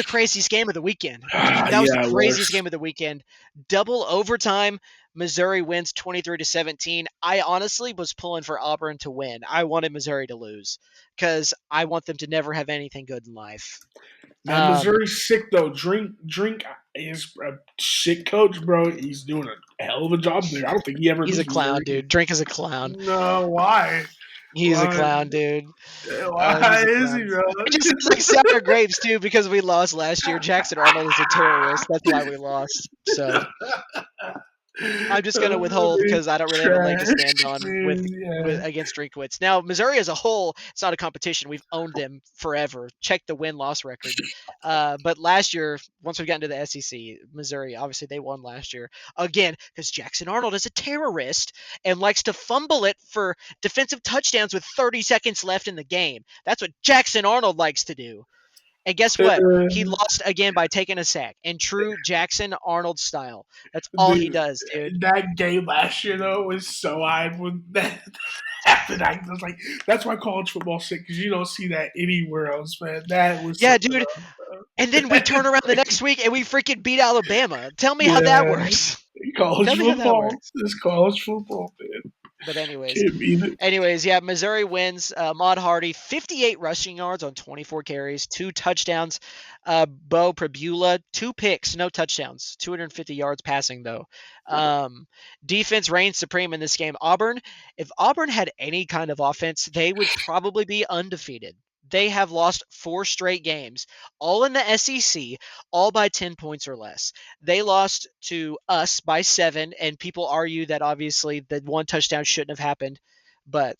S1: craziest game of the weekend. That was the
S2: Yeah, it
S1: craziest
S2: was.
S1: game of the weekend. Double overtime. Missouri wins 23-17. I honestly was pulling for Auburn to win. I wanted Missouri to lose because I want them to never have anything good in life.
S2: Man, Missouri's sick though. Drink is a shit coach, bro. He's doing a hell of a job there. I don't think he ever
S1: He's a
S2: leaves
S1: clown,
S2: Missouri.
S1: dude. Drink is a clown.
S2: No, why?
S1: He's a
S2: Why?
S1: clown, dude. He's
S2: Why
S1: a
S2: is he,
S1: clown.
S2: bro?
S1: It just sounds like sour grapes too because we lost last year. Jackson Arnold is a terrorist. That's why we lost. So I'm just going to withhold because I don't really have a leg to stand
S2: Trash,
S1: on
S2: dude. Yeah.
S1: with against Drinkwitz. Now, Missouri as a whole, it's not a competition. We've owned them forever. Check the win-loss record. But last year, once we got into the SEC, Missouri, obviously they won last year. Again, because Jackson Arnold is a terrorist and likes to fumble it for defensive touchdowns with 30 seconds left in the game. That's what Jackson Arnold likes to do. And guess what? He lost again by taking a sack in true Jackson Arnold style. That's all he
S2: Dude,
S1: does, dude.
S2: that game last year though was so hype when that happened. I was like, that's why college football's sick because you don't see that anywhere else, man. That was
S1: Yeah,
S2: something
S1: dude.
S2: else.
S1: And then we turn around the next week and we freaking beat Alabama. Tell me how that
S2: Yeah,
S1: works.
S2: college
S1: Tell me how that
S2: football.
S1: works.
S2: It's college football, man.
S1: But anyways,
S2: Can't beat it.
S1: yeah, Missouri wins. Maud Hardy, 58 rushing yards on 24 carries, 2 touchdowns. Bo Prabula, 2 picks, no touchdowns, 250 yards passing though. Um, Defense reigned supreme in this game. If Auburn had any kind of offense, they would probably be undefeated. They have lost 4 straight games, all in the SEC, all by 10 points or less. They lost to us by 7, and people argue that obviously the one touchdown shouldn't have happened, but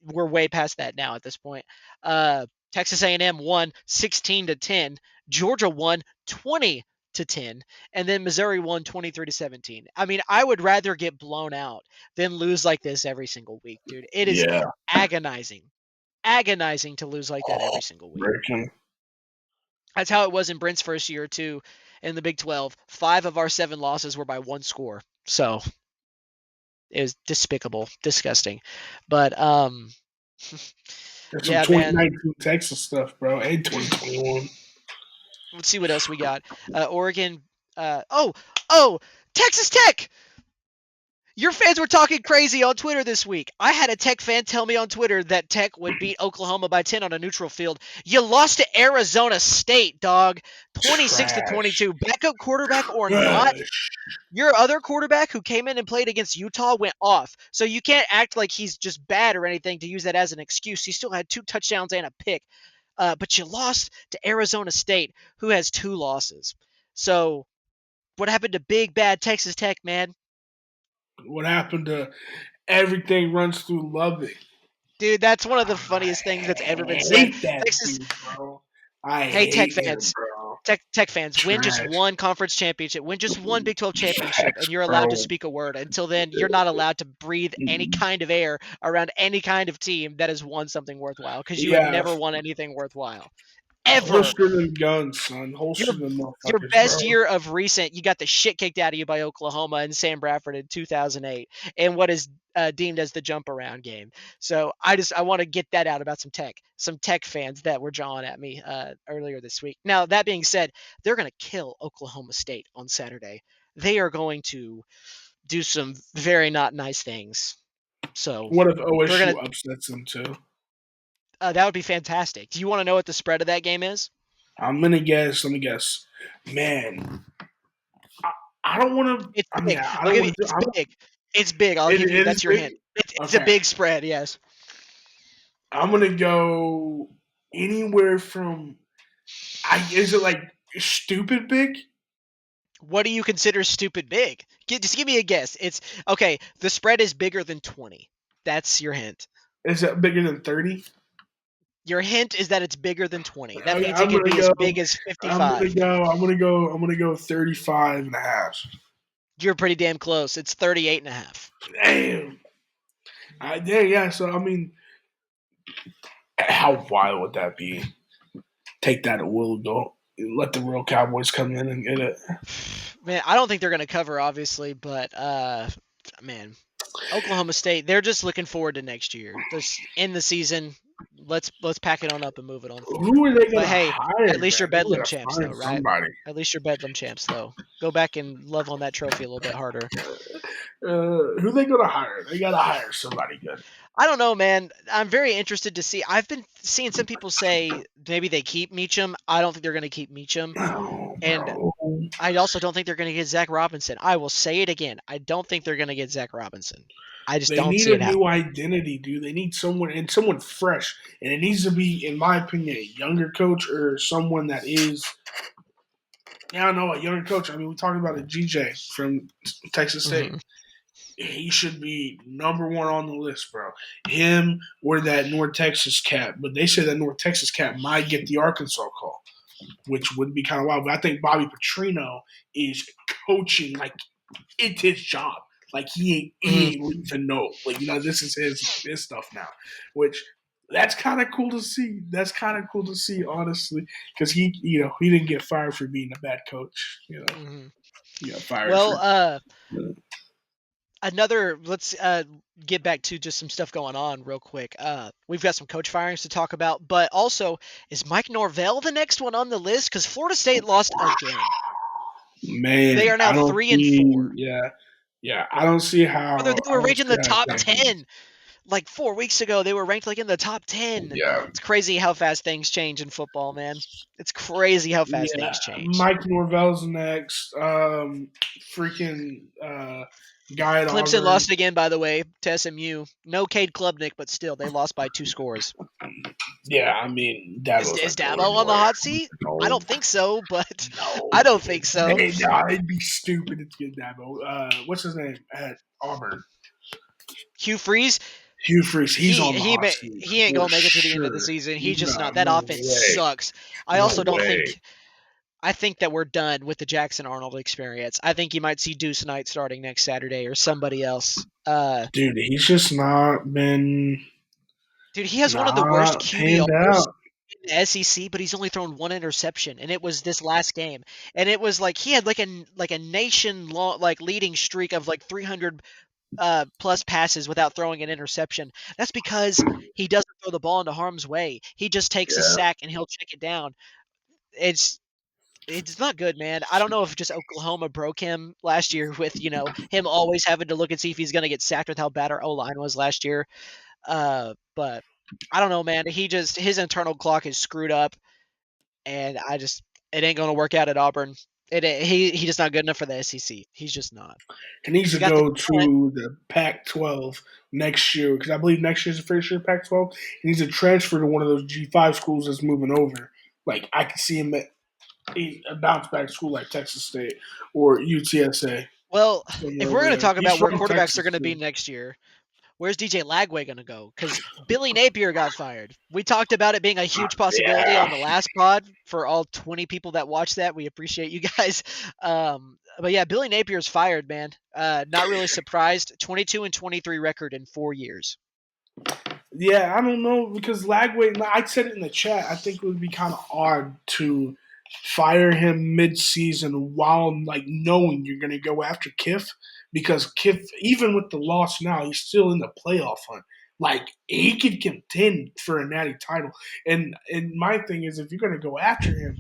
S1: we're way past that now at this point. Texas A&M won 16-10. Georgia won 20-10, and then Missouri won 23-17. I mean, I would rather get blown out than lose like this every single week, dude. It is
S2: Yeah,
S1: agonizing, agonizing to lose like that every single week.
S2: breaking.
S1: That's how it was in Brent's first year too in the Big 12. 5 of our 7 losses were by 1 score. So it was despicable, disgusting. But
S2: That's some
S1: yeah, man.
S2: 2019 Texas stuff, bro, and 2021.
S1: Let's see what else we got. Oregon. Oh, Texas Tech. Your fans were talking crazy on Twitter this week. I had a Tech fan tell me on Twitter that Tech would beat Oklahoma by 10 on a neutral field. You lost to Arizona State, dog. 26-22.
S2: Trash.
S1: Backup quarterback or not,
S2: Trash.
S1: your other quarterback who came in and played against Utah went off. So you can't act like he's just bad or anything to use that as an excuse. He still had 2 touchdowns and a pick. But you lost to Arizona State, who has 2 losses. So what happened to big bad Texas Tech, man?
S2: What happened to everything runs through Lubbock?
S1: Dude, that's one of the funniest things that's ever been
S2: I
S1: said.
S2: hate that
S1: Texas,
S2: dude, bro. I
S1: hey Tech
S2: hate him,
S1: fans,
S2: bro.
S1: Tech fans, win just
S2: Trash,
S1: one conference championship, win just one Big 12 championship,
S2: trash,
S1: and you're allowed to
S2: bro.
S1: speak a word. Until then, you're not allowed to breathe any kind of air around any kind of team that has won something worthwhile because you have
S2: Yeah,
S1: never won anything worthwhile. Ever.
S2: holster them guns, son.
S1: Your
S2: Holster them
S1: your
S2: motherfuckers, bro.
S1: best year of recent, you got the shit kicked out of you by Oklahoma and Sam Bradford in 2008, and what is deemed as the jump around game. So I want to get that out about some Tech fans that were jawing at me earlier this week. Now that being said, they're going to kill Oklahoma State on Saturday. They are going to do some very not nice things. So
S2: What if
S1: we're gonna
S2: OSU upsets them too?
S1: that would be fantastic. Do you want to know what the spread of that game is?
S2: I'm gonna guess. Let me guess. Man, I, I don't want to.
S1: It's
S2: I mean,
S1: big.
S2: I
S1: I'll
S2: don't
S1: give you.
S2: want to do.
S1: It's big. It's big. I'll give you.
S2: It is
S1: That's your
S2: big.
S1: hint. It's a
S2: Okay,
S1: big spread. Yes.
S2: I'm gonna go anywhere from. Is it like stupid big?
S1: What do you consider stupid big? Just give me a guess. It's okay. The spread is bigger than 20. That's your hint.
S2: Is it bigger than 30?
S1: Your hint is that it's bigger than 20. That
S2: Okay,
S1: means it
S2: I'm
S1: could
S2: gonna
S1: be as
S2: go.
S1: big as
S2: I'm gonna
S1: 55.
S2: go. I'm gonna go. I'm gonna go 35 and a half.
S1: You're pretty damn close. It's 38 and a half.
S2: Damn. Yeah. So I mean, how wild would that be? Take that at will, go. Let the real Cowboys come in and get it.
S1: Man, I don't think they're going to cover, obviously, but man, Oklahoma State, they're just looking forward to next year. Just end the season. Let's pack it on up and move it on
S2: Who
S1: forward.
S2: are they
S1: But
S2: gonna
S1: hey,
S2: hire,
S1: at least you're
S2: man? They're
S1: Bedlam
S2: gonna
S1: champs, though,
S2: find
S1: right?
S2: somebody.
S1: At least you're Bedlam champs, though. Go back and love on that trophy a little bit harder.
S2: Who they gonna hire? They gotta hire somebody good.
S1: I don't know, man. I'm very interested to see. I've been seeing some people say maybe they keep Meacham. I don't think they're going to keep Meacham.
S2: Oh,
S1: And
S2: bro.
S1: I also don't think they're going to get Zach Robinson. I will say it again. I don't think they're going to get Zach Robinson. I just
S2: They
S1: don't
S2: need
S1: see
S2: a
S1: it
S2: new
S1: happening.
S2: identity, dude. They need someone fresh, and it needs to be, in my opinion, a younger coach or someone that is. Yeah, I know a younger coach. I mean, we talked about a GJ from Texas State.
S1: Hmm.
S2: He should be number one on the list, bro. Him or that North Texas cat. But they say that North Texas cat might get the Arkansas call, which would be kind of wild. But I think Bobby Petrino is coaching like it's his job. Like
S1: Hmm.
S2: he ain't leaving no. Like this is his stuff now. Which that's kind of cool to see. That's kind of cool to see, honestly, because he didn't get fired for being a bad coach.
S1: Hmm.
S2: He got fired
S1: Well,
S2: for.
S1: another. Let's get back to just some stuff going on real quick. We've got some coach firings to talk about, but also is Mike Norvell the next one on the list? Because Florida State lost again. They
S2: Man,
S1: are now
S2: I don't
S1: 3-4.
S2: see. Yeah, yeah, I don't see
S1: Brother,
S2: how.
S1: they
S2: I
S1: were
S2: don't
S1: ranked in
S2: see
S1: the
S2: how
S1: top
S2: it can be.
S1: 10. Like 4 weeks ago, they were ranked like in the top 10.
S2: Yeah,
S1: It's crazy how fast things change in football, man. It's crazy how fast
S2: yeah.
S1: things change.
S2: Mike Norvell's next. Freaking guy at
S1: Clemson
S2: Auburn.
S1: lost again, by the way, to SMU. No Cade Klubnik, but still, they lost by 2 scores.
S2: Yeah, I mean
S1: Is,
S2: Dabo's
S1: is
S2: not going
S1: Dabo on the
S2: anywhere.
S1: hot seat? I
S2: No,
S1: don't think so, but
S2: no.
S1: I don't think so.
S2: It'd be stupid to get Dabo. What's his name at Auburn?
S1: Hugh Freeze,
S2: Hugh Freeze. He's
S1: he
S2: on the
S1: he
S2: hot
S1: ma-
S2: seat
S1: he ain't
S2: for
S1: gonna make it to the end of the
S2: sure.
S1: season. He's just
S2: No,
S1: not. That
S2: no
S1: offense
S2: way.
S1: sucks. I
S2: No
S1: also don't
S2: way.
S1: think. I think that we're done with the Jackson Arnold experience. I think you might see Deuce Knight starting next Saturday or somebody else.
S2: Dude, he's just not been
S1: Dude, he has one of the worst
S2: not panned
S1: QBRs
S2: out.
S1: in the SEC, but he's only thrown one interception, and it was this last game. And it was like he had like a nation long like leading streak of like 300 plus passes without throwing an interception. That's because he doesn't throw the ball into harm's way. He just takes a
S2: Yeah.
S1: sack and he'll check it down. It's it's not good, man. I don't know if just Oklahoma broke him last year with, him always having to look and see if he's going to get sacked with how bad our O-line was last year. But I don't know, man. His internal clock is screwed up, and it ain't going to work out at Auburn. He just not good enough for the SEC. He's just not.
S2: He needs
S1: He's
S2: to
S1: got the
S2: go
S1: talent.
S2: to the Pac-12 next year because I believe next year's the first year of Pac-12. He needs to transfer to one of those G5 schools that's moving over. Like I could see him at a bounce back school like Texas State or UTSA
S1: Well, if
S2: somewhere
S1: we're
S2: over
S1: going to
S2: there.
S1: talk
S2: He's
S1: about where
S2: from
S1: quarterbacks are
S2: Texas
S1: going to be
S2: too.
S1: next year, where's DJ Lagway going to go? Because Billy Napier got fired. We talked about it being a huge possibility on
S2: Yeah,
S1: the last pod for all 20 people that watched that. We appreciate you guys. But yeah, Billy Napier's fired, man. Not really surprised. 22 and 23 record in 4 years.
S2: yeah. I don't know because Lagway. I said it in the chat. I think it would be kind of odd to fire him mid-season while like knowing you're going to go after Kiff because Kiff, even with the loss now, he's still in the playoff hunt. Like he could contend for a natty title. And my thing is, if you're going to go after him,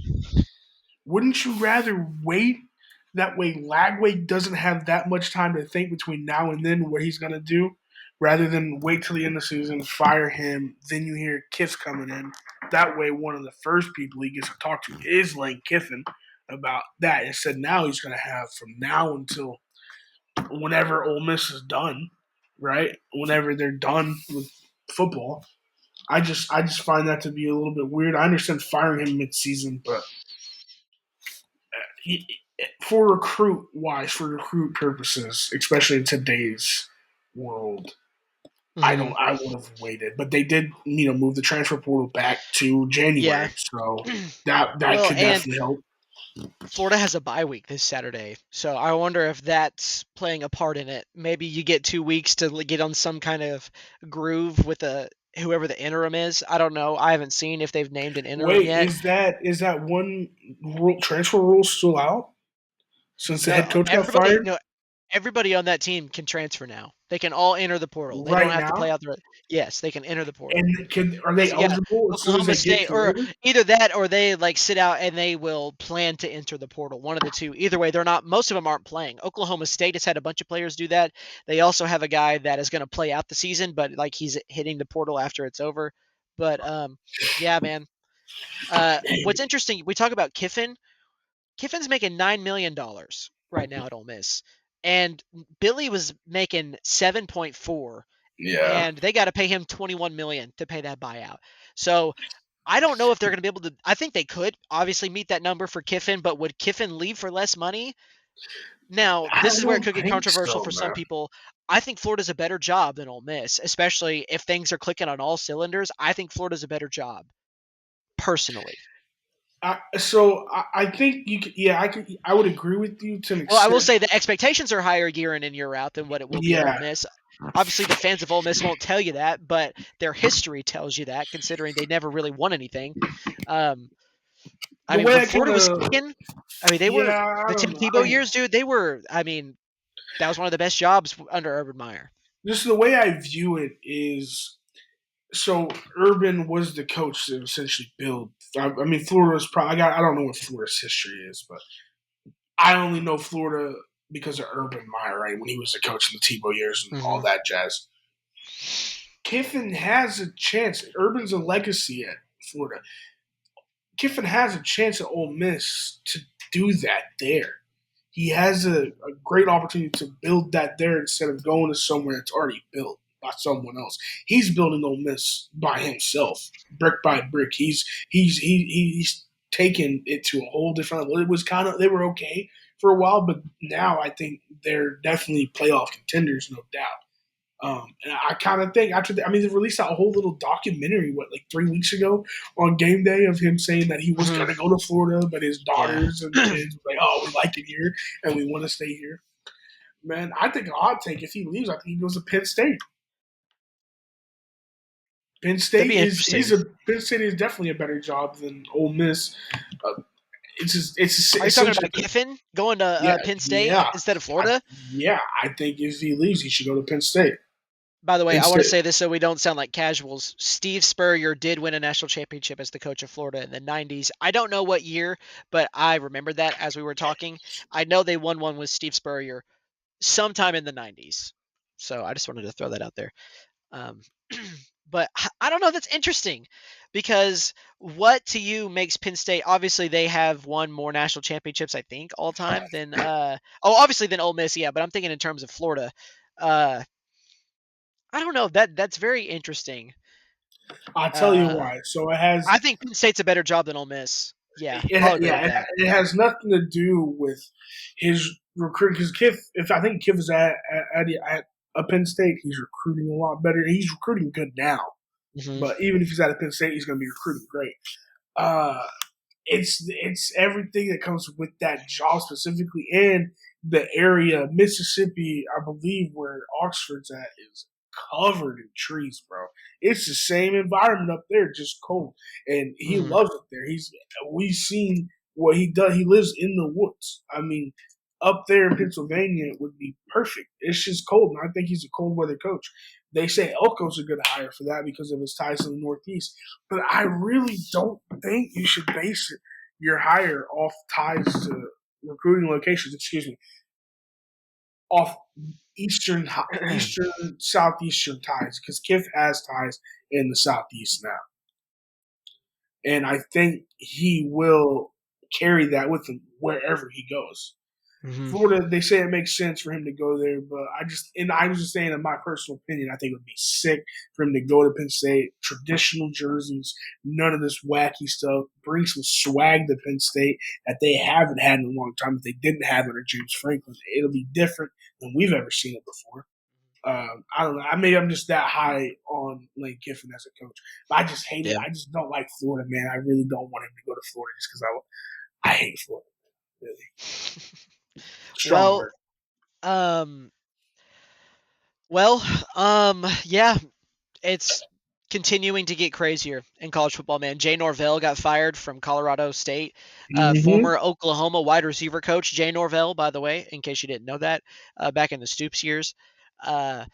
S2: wouldn't you rather wait? That way, Lagway doesn't have that much time to think between now and then what he's going to do, rather than wait till the end of the season, fire him. Then you hear Kiff coming in. That way, one of the first people he gets to talk to is Lane Kiffin about that. Instead, now he's going to have from now until whenever Ole Miss is done, right? Whenever they're done with football. I just find that to be a little bit weird. I understand firing him mid season, but for recruit purposes, especially in today's world,
S1: Hmm.
S2: I would have waited, but they did, move the transfer portal back to
S1: Yeah.
S2: January, so that
S1: Well,
S2: could
S1: and
S2: definitely help.
S1: Florida has a bye week this Saturday, so I wonder if that's playing a part in it. Maybe you get 2 weeks to get on some kind of groove with whoever the interim is. I don't know. I haven't seen if they've named an interim
S2: Wait,
S1: yet.
S2: is that one transfer rule still out since the
S1: No,
S2: head coach got
S1: everybody,
S2: fired
S1: no, everybody on that team can transfer now. They can all enter the portal. They don't
S2: right
S1: have to play
S2: now?
S1: out the. Yes, they can enter the portal.
S2: And are they
S1: Because yeah,
S2: eligible as soon as
S1: Oklahoma
S2: they get
S1: State,
S2: to
S1: or
S2: Urban?
S1: either that, or they like sit out and they will plan to enter the portal. One of the two. Either way, they're not. Most of them aren't playing. Oklahoma State has had a bunch of players do that. They also have a guy that is going to play out the season, but like he's hitting the portal after it's over. But yeah, man. What's interesting? We talk about Kiffin. Kiffin's making $9 million right now at Ole Miss, and Billy was making 7.4,
S2: Yeah,
S1: and they got to pay him 21 million to pay that buyout. So I don't know if they're going to be able to. I think they could obviously meet that number for Kiffin, but would Kiffin leave for less money? Now,
S2: I
S1: this is where it
S2: don't
S1: could get
S2: think
S1: controversial
S2: so,
S1: for some
S2: man.
S1: people. I think Florida's a better job than Ole Miss, especially if things are clicking on all cylinders. I think Florida's a better job, personally.
S2: I think you could, yeah, I would agree with you to an
S1: Well, I will
S2: extent.
S1: say the expectations are higher year in and year out than what it will be at Ole
S2: Yeah,
S1: Miss. Obviously, the fans of Ole Miss won't tell you that, but their history tells you that, considering they never really won anything. Um, I
S2: the
S1: mean,
S2: way
S1: when
S2: I kind
S1: Florida was
S2: of,
S1: kicking, I mean, they were
S2: yeah, I
S1: the
S2: don't
S1: Tim
S2: know.
S1: Tebow years, dude. They were. I mean, that was one of the best jobs under Urban Meyer.
S2: Just the way I view it is, so Urban was the coach to essentially build. I mean, Florida's probably. I don't know what Florida's history is, but I only know Florida because of Urban Meyer, right? When he was the coach in the Tebow years and all
S1: Hmm.
S2: that jazz. Kiffin has a chance. Urban's a legacy at Florida. Kiffin has a chance at Ole Miss to do that there. He has a great opportunity to build that there instead of going to somewhere that's already built by someone else. He's building Ole Miss by himself, brick by brick. He's taken it to a whole different level. It was kind of, they were okay for a while, but now I think they're definitely playoff contenders, no doubt. And I kind of think after I mean, they released that whole little documentary, what, like 3 weeks ago on game day of him saying that he was
S1: Hmm.
S2: going to go to Florida, but his
S1: Yeah.
S2: daughters and kids were like, oh, we like it here and we want to stay here. Man, I think an odd take if he leaves, I think he goes to Penn State.
S1: That'd be interesting.
S2: Penn State is definitely a better job than Ole Miss. Uh, it's
S1: Are you talking
S2: essentially
S1: about Kiffin going to
S2: yeah,
S1: Penn State
S2: yeah,
S1: instead of
S2: I,
S1: Florida?
S2: yeah. I think if he leaves, he should go to Penn State.
S1: By the way,
S2: Penn
S1: I want to
S2: State.
S1: say this so we don't sound like casuals. Steve Spurrier did win a national championship as the coach of Florida in the 90s. I don't know what year, but I remember that as we were talking. I know they won one with Steve Spurrier sometime in the 90s. So I just wanted to throw that out there. Um, but I don't know. That's interesting because what to you makes Penn State? Obviously, they have won more national championships, I think, all time than obviously than Ole Miss, yeah. But I'm thinking in terms of Florida. Uh, I don't know. That's very interesting.
S2: I'll tell you
S1: Uh,
S2: why. So it has
S1: I think Penn State's a better job than Ole Miss. Yeah, I'll agree with
S2: yeah,
S1: that.
S2: it has nothing to do with his recruiting. Because if I think Kiff is at Penn State, he's recruiting a lot better. He's recruiting good now,
S1: Hmm.
S2: but even if he's at Penn State, he's going to be recruiting great. Uh, it's everything that comes with that job specifically, and the area, Mississippi, I believe, where Oxford's at, is covered in trees, bro. It's the same environment up there, just cold, and he
S1: Hmm.
S2: loves it there. We've seen what he does. He lives in the woods. I mean, up there in Pennsylvania would be perfect. It's just cold, and I think he's a cold weather coach. They say Elko's a good hire for that because of his ties to the Northeast, but I really don't think you should base your hire off ties to recruiting locations. Excuse me, off eastern southeastern ties because Kiff has ties in the southeast now, and I think he will carry that with him wherever he goes.
S1: Mhm.
S2: Florida, they say it makes sense for him to go there, but I was just saying, in my personal opinion, I think it would be sick for him to go to Penn State. Traditional jerseys, none of this wacky stuff. Bring some swag to Penn State that they haven't had in a long time. If they didn't have it at James Franklin, it'll be different than we've ever seen it before. I don't know. I'm just that high on Lane Kiffin as a coach, but I just hate it.
S1: Yeah.
S2: I just don't like Florida, man. I really don't want him to go to Florida just because I hate Florida. Really strong
S1: Well,
S2: word.
S1: um, well, yeah, it's continuing to get crazier in college football, man. Jay Norvell got fired from Colorado State.
S2: Mm-hmm.
S1: Former Oklahoma wide receiver coach Jay Norvell, by the way, in case you didn't know that, back in the Stoops years. Uh,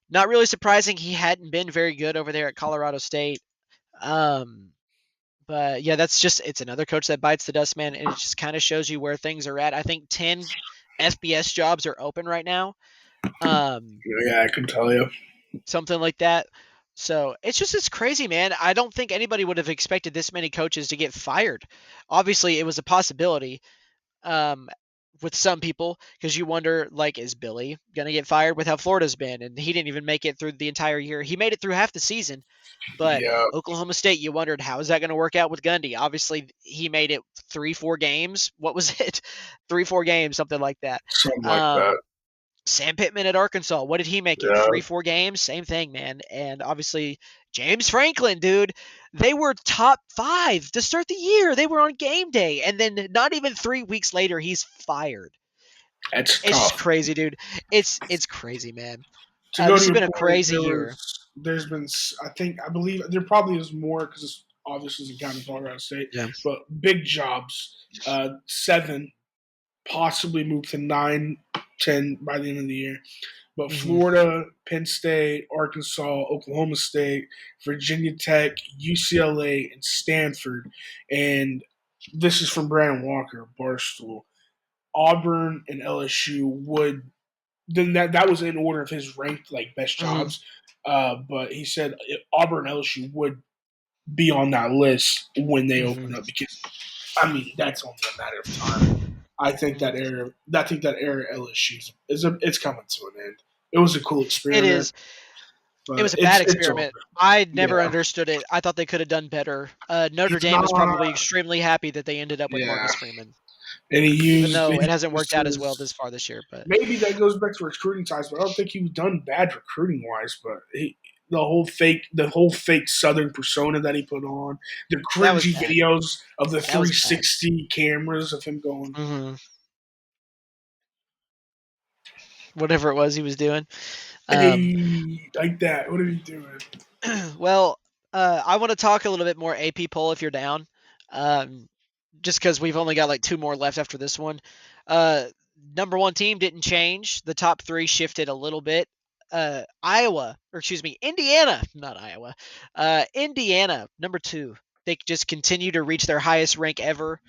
S1: Not really surprising. He hadn't been very good over there at Colorado State. Um, but yeah, it's another coach that bites the dust, man, and it just kind of shows you where things are at. I think 10 FBS jobs are open right now. Um,
S2: Yeah, I can tell you.
S1: Something like that. So it's crazy, man. I don't think anybody would have expected this many coaches to get fired. Obviously, it was a possibility um, with some people because you wonder, like, is Billy gonna get fired with how Florida's been? And he didn't even make it through the entire year. He made it through half the season, but
S2: Yeah,
S1: Oklahoma State, you wondered how is that going to work out with Gundy? Obviously, he made it 3-4 games. What was it? 3-4 games, something like that.
S2: something like that.
S1: Um, Sam Pittman at Arkansas. What did he make it?
S2: Yeah,
S1: 3-4 games? Same thing, man. And obviously, James Franklin, dude, they were top 5 to start the year. They were on game day. And then not even 3 weeks later, he's fired.
S2: it's
S1: It's just
S2: tough.
S1: crazy, dude. It's crazy, man.
S2: To go
S1: This
S2: to
S1: has
S2: your
S1: been a
S2: point,
S1: crazy year.
S2: there's been, I believe there probably is more because it's obviously isn't counting Colorado State,
S1: Yeah.
S2: but big jobs, 7, possibly move to 9, 10 by the end of the year. But
S1: Hmm.
S2: Florida, Penn State, Arkansas, Oklahoma State, Virginia Tech, UCLA, and Stanford. And this is from Brandon Walker, Barstool. Auburn and LSU would then that was in order of his ranked like best
S1: Hmm.
S2: jobs. But he said Auburn and LSU would be on that list when they
S1: Hmm.
S2: open up because I mean that's only a matter of time. I think that era LSU it's coming to an end. It was a cool
S1: It
S2: experiment,
S1: is. It
S2: but
S1: was a bad
S2: it's over.
S1: experiment. I never
S2: Yeah,
S1: understood it. I thought they could have done better. Notre
S2: he's
S1: Dame is
S2: not.
S1: probably extremely happy that they ended up with
S2: Yeah,
S1: Marcus Freeman,
S2: and
S1: even
S2: he
S1: though it hasn't
S2: used
S1: worked out as well
S2: his
S1: this far this year. But
S2: maybe that goes back to recruiting ties, but I don't think he was done bad recruiting wise. But the whole fake Southern persona that he put on, the
S1: that was
S2: cringy
S1: bad.
S2: videos of the
S1: That was bad.
S2: 360 cameras of him going,
S1: Hmm. Whatever it was he was doing. Um,
S2: "Hey, like that. What are you doing?"
S1: well, I want to talk a little bit more AP poll if you're down. Um, just because we've only got like 2 more left after this one. Uh, Number one team didn't change. The top 3 shifted a little bit. Iowa, or excuse me, Indiana, not Iowa. Indiana, number 2. They just continue to reach their highest rank ever.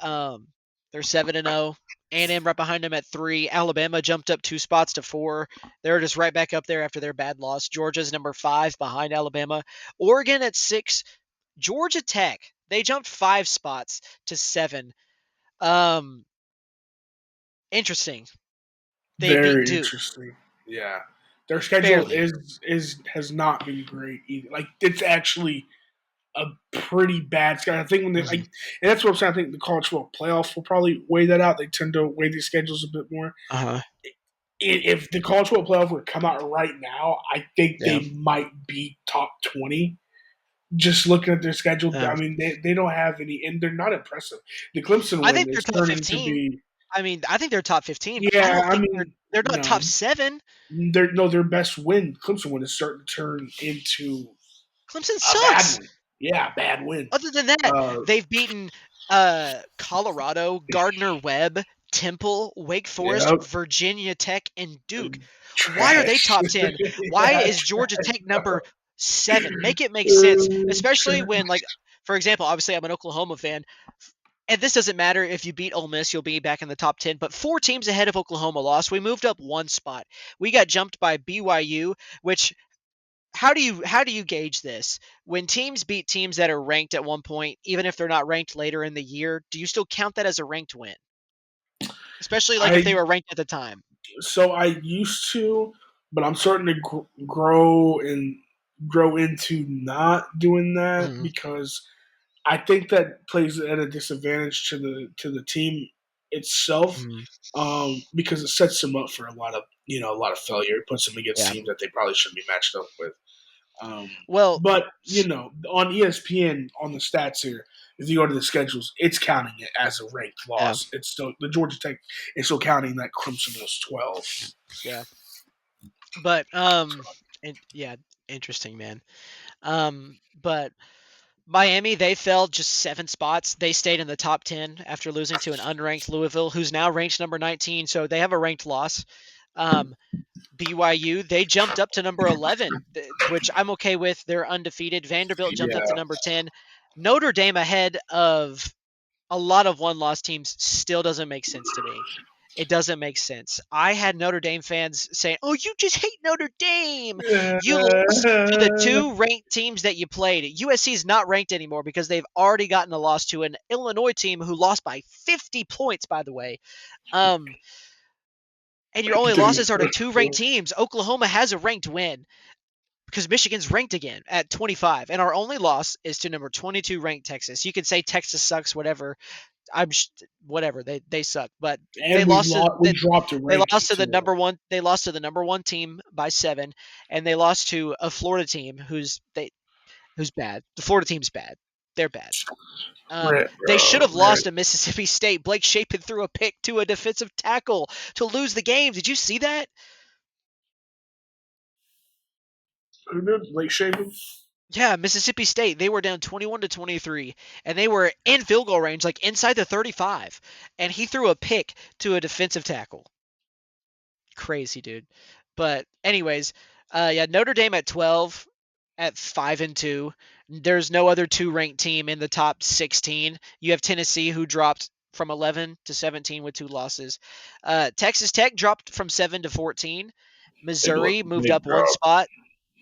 S1: Um, they're 7-0. A&M right behind them at 3. Alabama jumped up 2 spots to 4. They're just right back up there after their bad loss. Georgia's number 5 behind Alabama. Oregon at 6. Georgia Tech, they jumped 5 spots to 7. Um, Interesting. They beat
S2: Very
S1: Duke
S2: interesting. Yeah, their schedule
S1: barely.
S2: is has not been great either. Like it's actually a pretty bad schedule. I think when they
S1: Hmm.
S2: like, and that's what I'm saying. I think the college football playoff will probably weigh that out. They tend to weigh these schedules a bit more.
S1: Uh-huh.
S2: If the college football playoff were to come out right now, I think
S1: Yeah.
S2: they might be top 20. Just looking at their schedule,
S1: Yeah.
S2: I mean, they don't have any, and they're not impressive. The Clemson
S1: I
S2: win
S1: think they're
S2: is
S1: top
S2: turning to
S1: 15.
S2: be,
S1: I mean, I think they're top 15, but I
S2: yeah,
S1: don't
S2: I
S1: think
S2: mean,
S1: they're not
S2: no,
S1: top 7.
S2: their best win, Clemson win, is starting to turn into
S1: Clemson
S2: a bad
S1: sucks.
S2: win. Yeah, bad win.
S1: Other than that,
S2: Uh,
S1: they've beaten Colorado, Gardner Webb, Temple, Wake Forest,
S2: yeah,
S1: Virginia Tech, and Duke. Why are they
S2: trash.
S1: top 10? Why
S2: Yeah,
S1: is Georgia Tech number 7? Make it make sense, especially when,
S2: trash.
S1: like, for example, obviously I'm an Oklahoma fan, and this doesn't matter if you beat Ole Miss, you'll be back in the top 10. But 4 teams ahead of Oklahoma lost. We moved up 1 spot. We got jumped by BYU, which how do you gauge this? When teams beat teams that are ranked at one point, even if they're not ranked later in the year, do you still count that as a ranked win? especially like if
S2: I
S1: they were ranked at the time.
S2: so I used to, but I'm starting to grow into not doing that
S1: Mhm.
S2: because I think that plays at a disadvantage to the team itself,
S1: Mhm.
S2: because it sets them up for a lot of failure. It puts them against
S1: Yeah.
S2: teams that they probably shouldn't be matched up with.
S1: Well,
S2: But
S1: s-
S2: on ESPN on the stats here, if you go to the schedules, it's counting it as a ranked
S1: yeah,
S2: loss. It's still the Georgia Tech is still counting that Clemson was 12.
S1: yeah. But yeah, interesting, man. But Miami, they fell just 7 spots. They stayed in the top 10 after losing to an unranked Louisville, who's now ranked number 19. So they have a ranked loss. Um, BYU, they jumped up to number 11, which I'm okay with. They're undefeated. Vanderbilt jumped up to
S2: Yeah,
S1: number 10. Notre Dame ahead of a lot of one-loss teams still doesn't make sense to me. It doesn't make sense. I had Notre Dame fans saying, "Oh, you just hate Notre Dame. You lost to the two ranked teams that you played. USC is not ranked anymore because they've already gotten a loss to an Illinois team who lost by 50 points, by the way. Um, and your only
S2: dude.
S1: losses are to two ranked teams. Oklahoma has a ranked win because Michigan's ranked again at 25, and our only loss is to number 22 ranked Texas. You can say Texas sucks, whatever. I'm whatever, they suck, but they
S2: And
S1: lost to
S2: we dropped a
S1: they
S2: ranking
S1: lost to the
S2: too.
S1: number one they lost to the number one team by 7, and they lost to a Florida team who's bad. The Florida team's bad. They're bad. They should have
S2: Rip.
S1: lost to Mississippi State. Blake Shapen threw a pick to a defensive tackle to lose the game. Did you see that?
S2: Who did Lake Shaven?
S1: Yeah, Mississippi State. They were down 21-23, and they were in field goal range, like inside the 35, and he threw a pick to a defensive tackle. Crazy, dude. But anyways, yeah, Notre Dame at 12 at 5-2. There's no other two ranked team in the top 16. You have Tennessee who dropped from 11 to 17 with 2 losses. Texas Tech dropped from 7 to 14. Missouri moved
S2: Big
S1: up one
S2: drop.
S1: spot.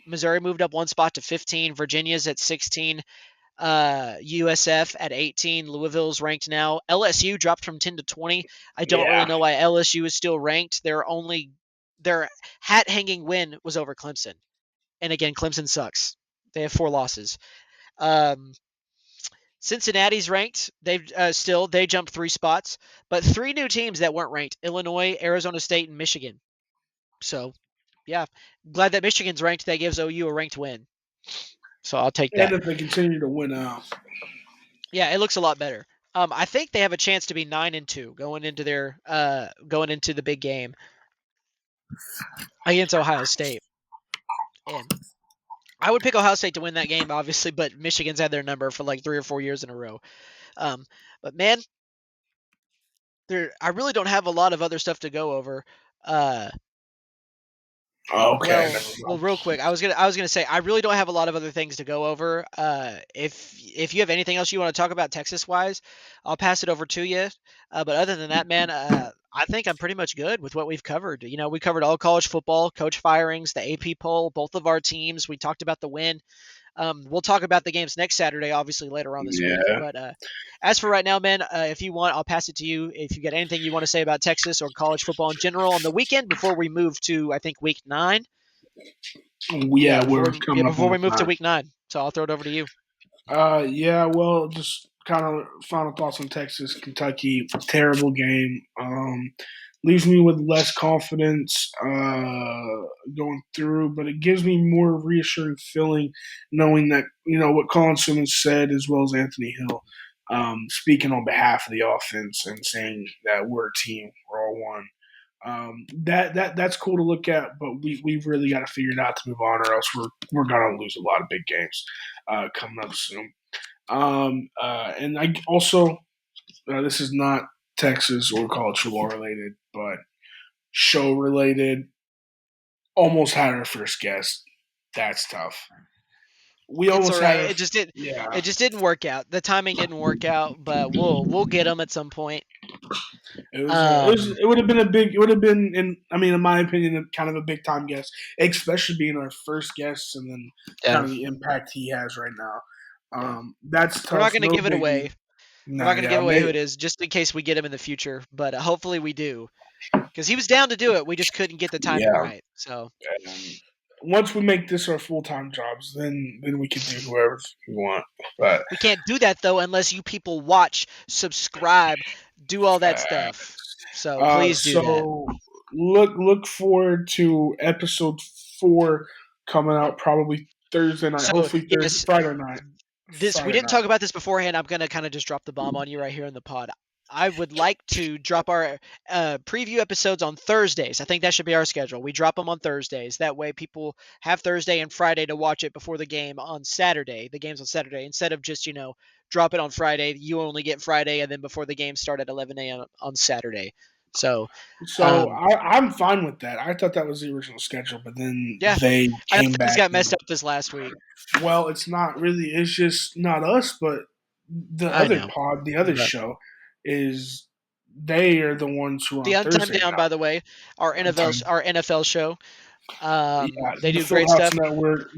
S1: Missouri moved up one spot to 15. Virginia's at 16. USF at 18. Louisville's ranked now. LSU dropped from 10 to 20. I don't really
S2: Yeah.
S1: know why LSU is still ranked. Their hat hanging win was over Clemson. And again, Clemson sucks. They have 4 losses. Um, Cincinnati's ranked. They jumped 3 spots, but 3 new teams that weren't ranked: Illinois, Arizona State, and Michigan. So yeah, glad that Michigan's ranked. That gives OU a ranked win. So I'll take
S2: And
S1: that.
S2: if they continue to win out.
S1: Yeah, it looks a lot better. I think they have a chance to be 9-2 going into the big game against Ohio State. And I would pick Ohio State to win that game, obviously, but Michigan's had their number for like 3 or 4 years in a row. Um, but man, I really don't have a lot of other stuff to go over. Uh,
S2: Okay.
S1: well, real quick, I was gonna say I really don't have a lot of other things to go over. If you have anything else you want to talk about Texas wise, I'll pass it over to you. But other than that, man, I think I'm pretty much good with what we've covered. You know, we covered all college football, coach firings, the AP poll, both of our teams. We talked about the win. We'll talk about the games next Saturday, obviously later on this week.
S2: Yeah.
S1: But as for right now, man, if you want, I'll pass it to you. If you got anything you want to say about Texas or college football in general on the weekend before we move to, I think, week 9.
S2: Yeah, we're coming up
S1: Before
S2: on
S1: we
S2: week
S1: move to
S2: 9.
S1: week 9. So I'll throw it over to you.
S2: Yeah, well, just kind of final thoughts on Texas, Kentucky. Terrible game. Leaves me with less confidence going through, but it gives me more reassuring feeling knowing that what Colin Simmons said as well as Anthony Hill, speaking on behalf of the offense and saying that we're a team, we're all one. That's cool to look at, but we've really got to figure it out to move on, or else we're gonna lose a lot of big games coming up soon. And I also this is not Texas or college football related, but show related. Almost had our first guest. That's tough. We
S1: It's all
S2: almost had
S1: right.
S2: our
S1: It
S2: yeah.
S1: just didn't work out. The timing didn't work out, but we'll get them at some point. Um,
S2: It would have been a big. It would have been in my opinion, kind of a big time guest, especially being our first guest, and then
S1: yeah,
S2: kind of the impact he has right now.
S1: yeah.
S2: That's
S1: We're not
S2: tough.
S1: going to
S2: No
S1: give it
S2: biggie.
S1: away. We're
S2: Nah,
S1: not going to
S2: yeah,
S1: give away who it is, just in case we get him in the future. But hopefully we do, because he was down to do it. We just couldn't get the timing
S2: yeah.
S1: right. So
S2: And once we make this our full time jobs, then we can do whoever we want. But
S1: we can't do that though unless you people watch, subscribe, do all that stuff. So please do that.
S2: so look forward to episode 4 coming out probably Thursday night.
S1: So
S2: Hopefully Thursday,
S1: yes,
S2: Friday night.
S1: this we
S2: Friday
S1: didn't
S2: night.
S1: talk about this beforehand. I'm gonna kind of just drop the bomb on you right here in the pod. I would like to drop our preview episodes on Thursdays. I think that should be our schedule. We drop them on Thursdays. That way, people have Thursday and Friday to watch it before the game on Saturday. The game's on Saturday instead of just drop it on Friday. You only get Friday, and then before the game start at 11 a.m. on Saturday. So,
S2: So I'm fine with that. I thought that was the original schedule, but then
S1: yeah,
S2: they
S1: I know
S2: came
S1: things
S2: back
S1: got
S2: and
S1: messed up this last week.
S2: well, it's not really. It's just not us, but the
S1: I
S2: other
S1: know,
S2: pod, the other
S1: but
S2: show, is they are the ones who are
S1: the
S2: on
S1: Untimed
S2: Thursday
S1: Down, by the way, our
S2: now.
S1: NFL show.
S2: Yeah,
S1: They
S2: the
S1: do great
S2: Fieldhouse
S1: stuff
S2: Network.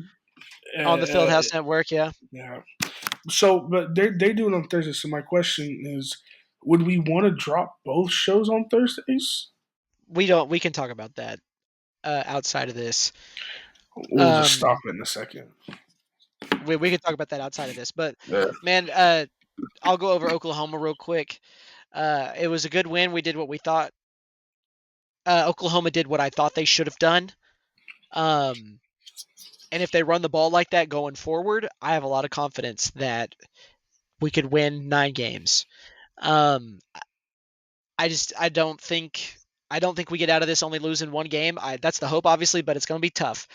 S1: on the
S2: Uh,
S1: Fieldhouse Network. Yeah,
S2: yeah. So, but they do it on Thursday. So my question is, would we want to drop both shows on Thursdays?
S1: we don't. We can talk about that outside of this.
S2: We'll just stop
S1: Um,
S2: it in a second.
S1: we can talk about that outside of this. But
S2: Yeah.
S1: man, I'll go over Oklahoma real quick. It was a good win. We did what we thought. Oklahoma did what I thought they should have done. Um, and if they run the ball like that going forward, I have a lot of confidence that we could win 9 games. Um, I don't think we get out of this only losing one game. That's the hope, obviously, but it's going to be tough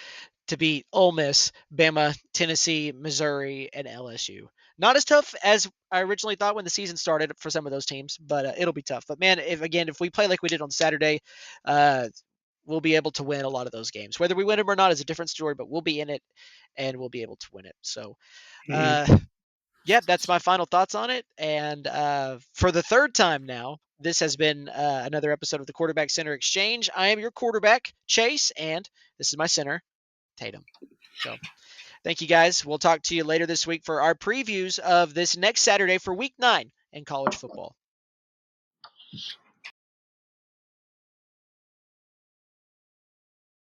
S1: to beat Ole Miss, Bama, Tennessee, Missouri, and LSU. Not as tough as I originally thought when the season started for some of those teams, but it'll be tough. But man, if we play like we did on Saturday, uh, we'll be able to win a lot of those games. Whether we win them or not is a different story, but we'll be in it and we'll be able to win it. So,
S2: Mhm.
S1: yeah, that's my final thoughts on it. And for the third time now, this has been another episode of the Quarterback Center Exchange. I am your quarterback, Chase, and this is my center, Tatum. So thank you guys. We'll talk to you later this week for our previews of this next Saturday for week 9 in college football.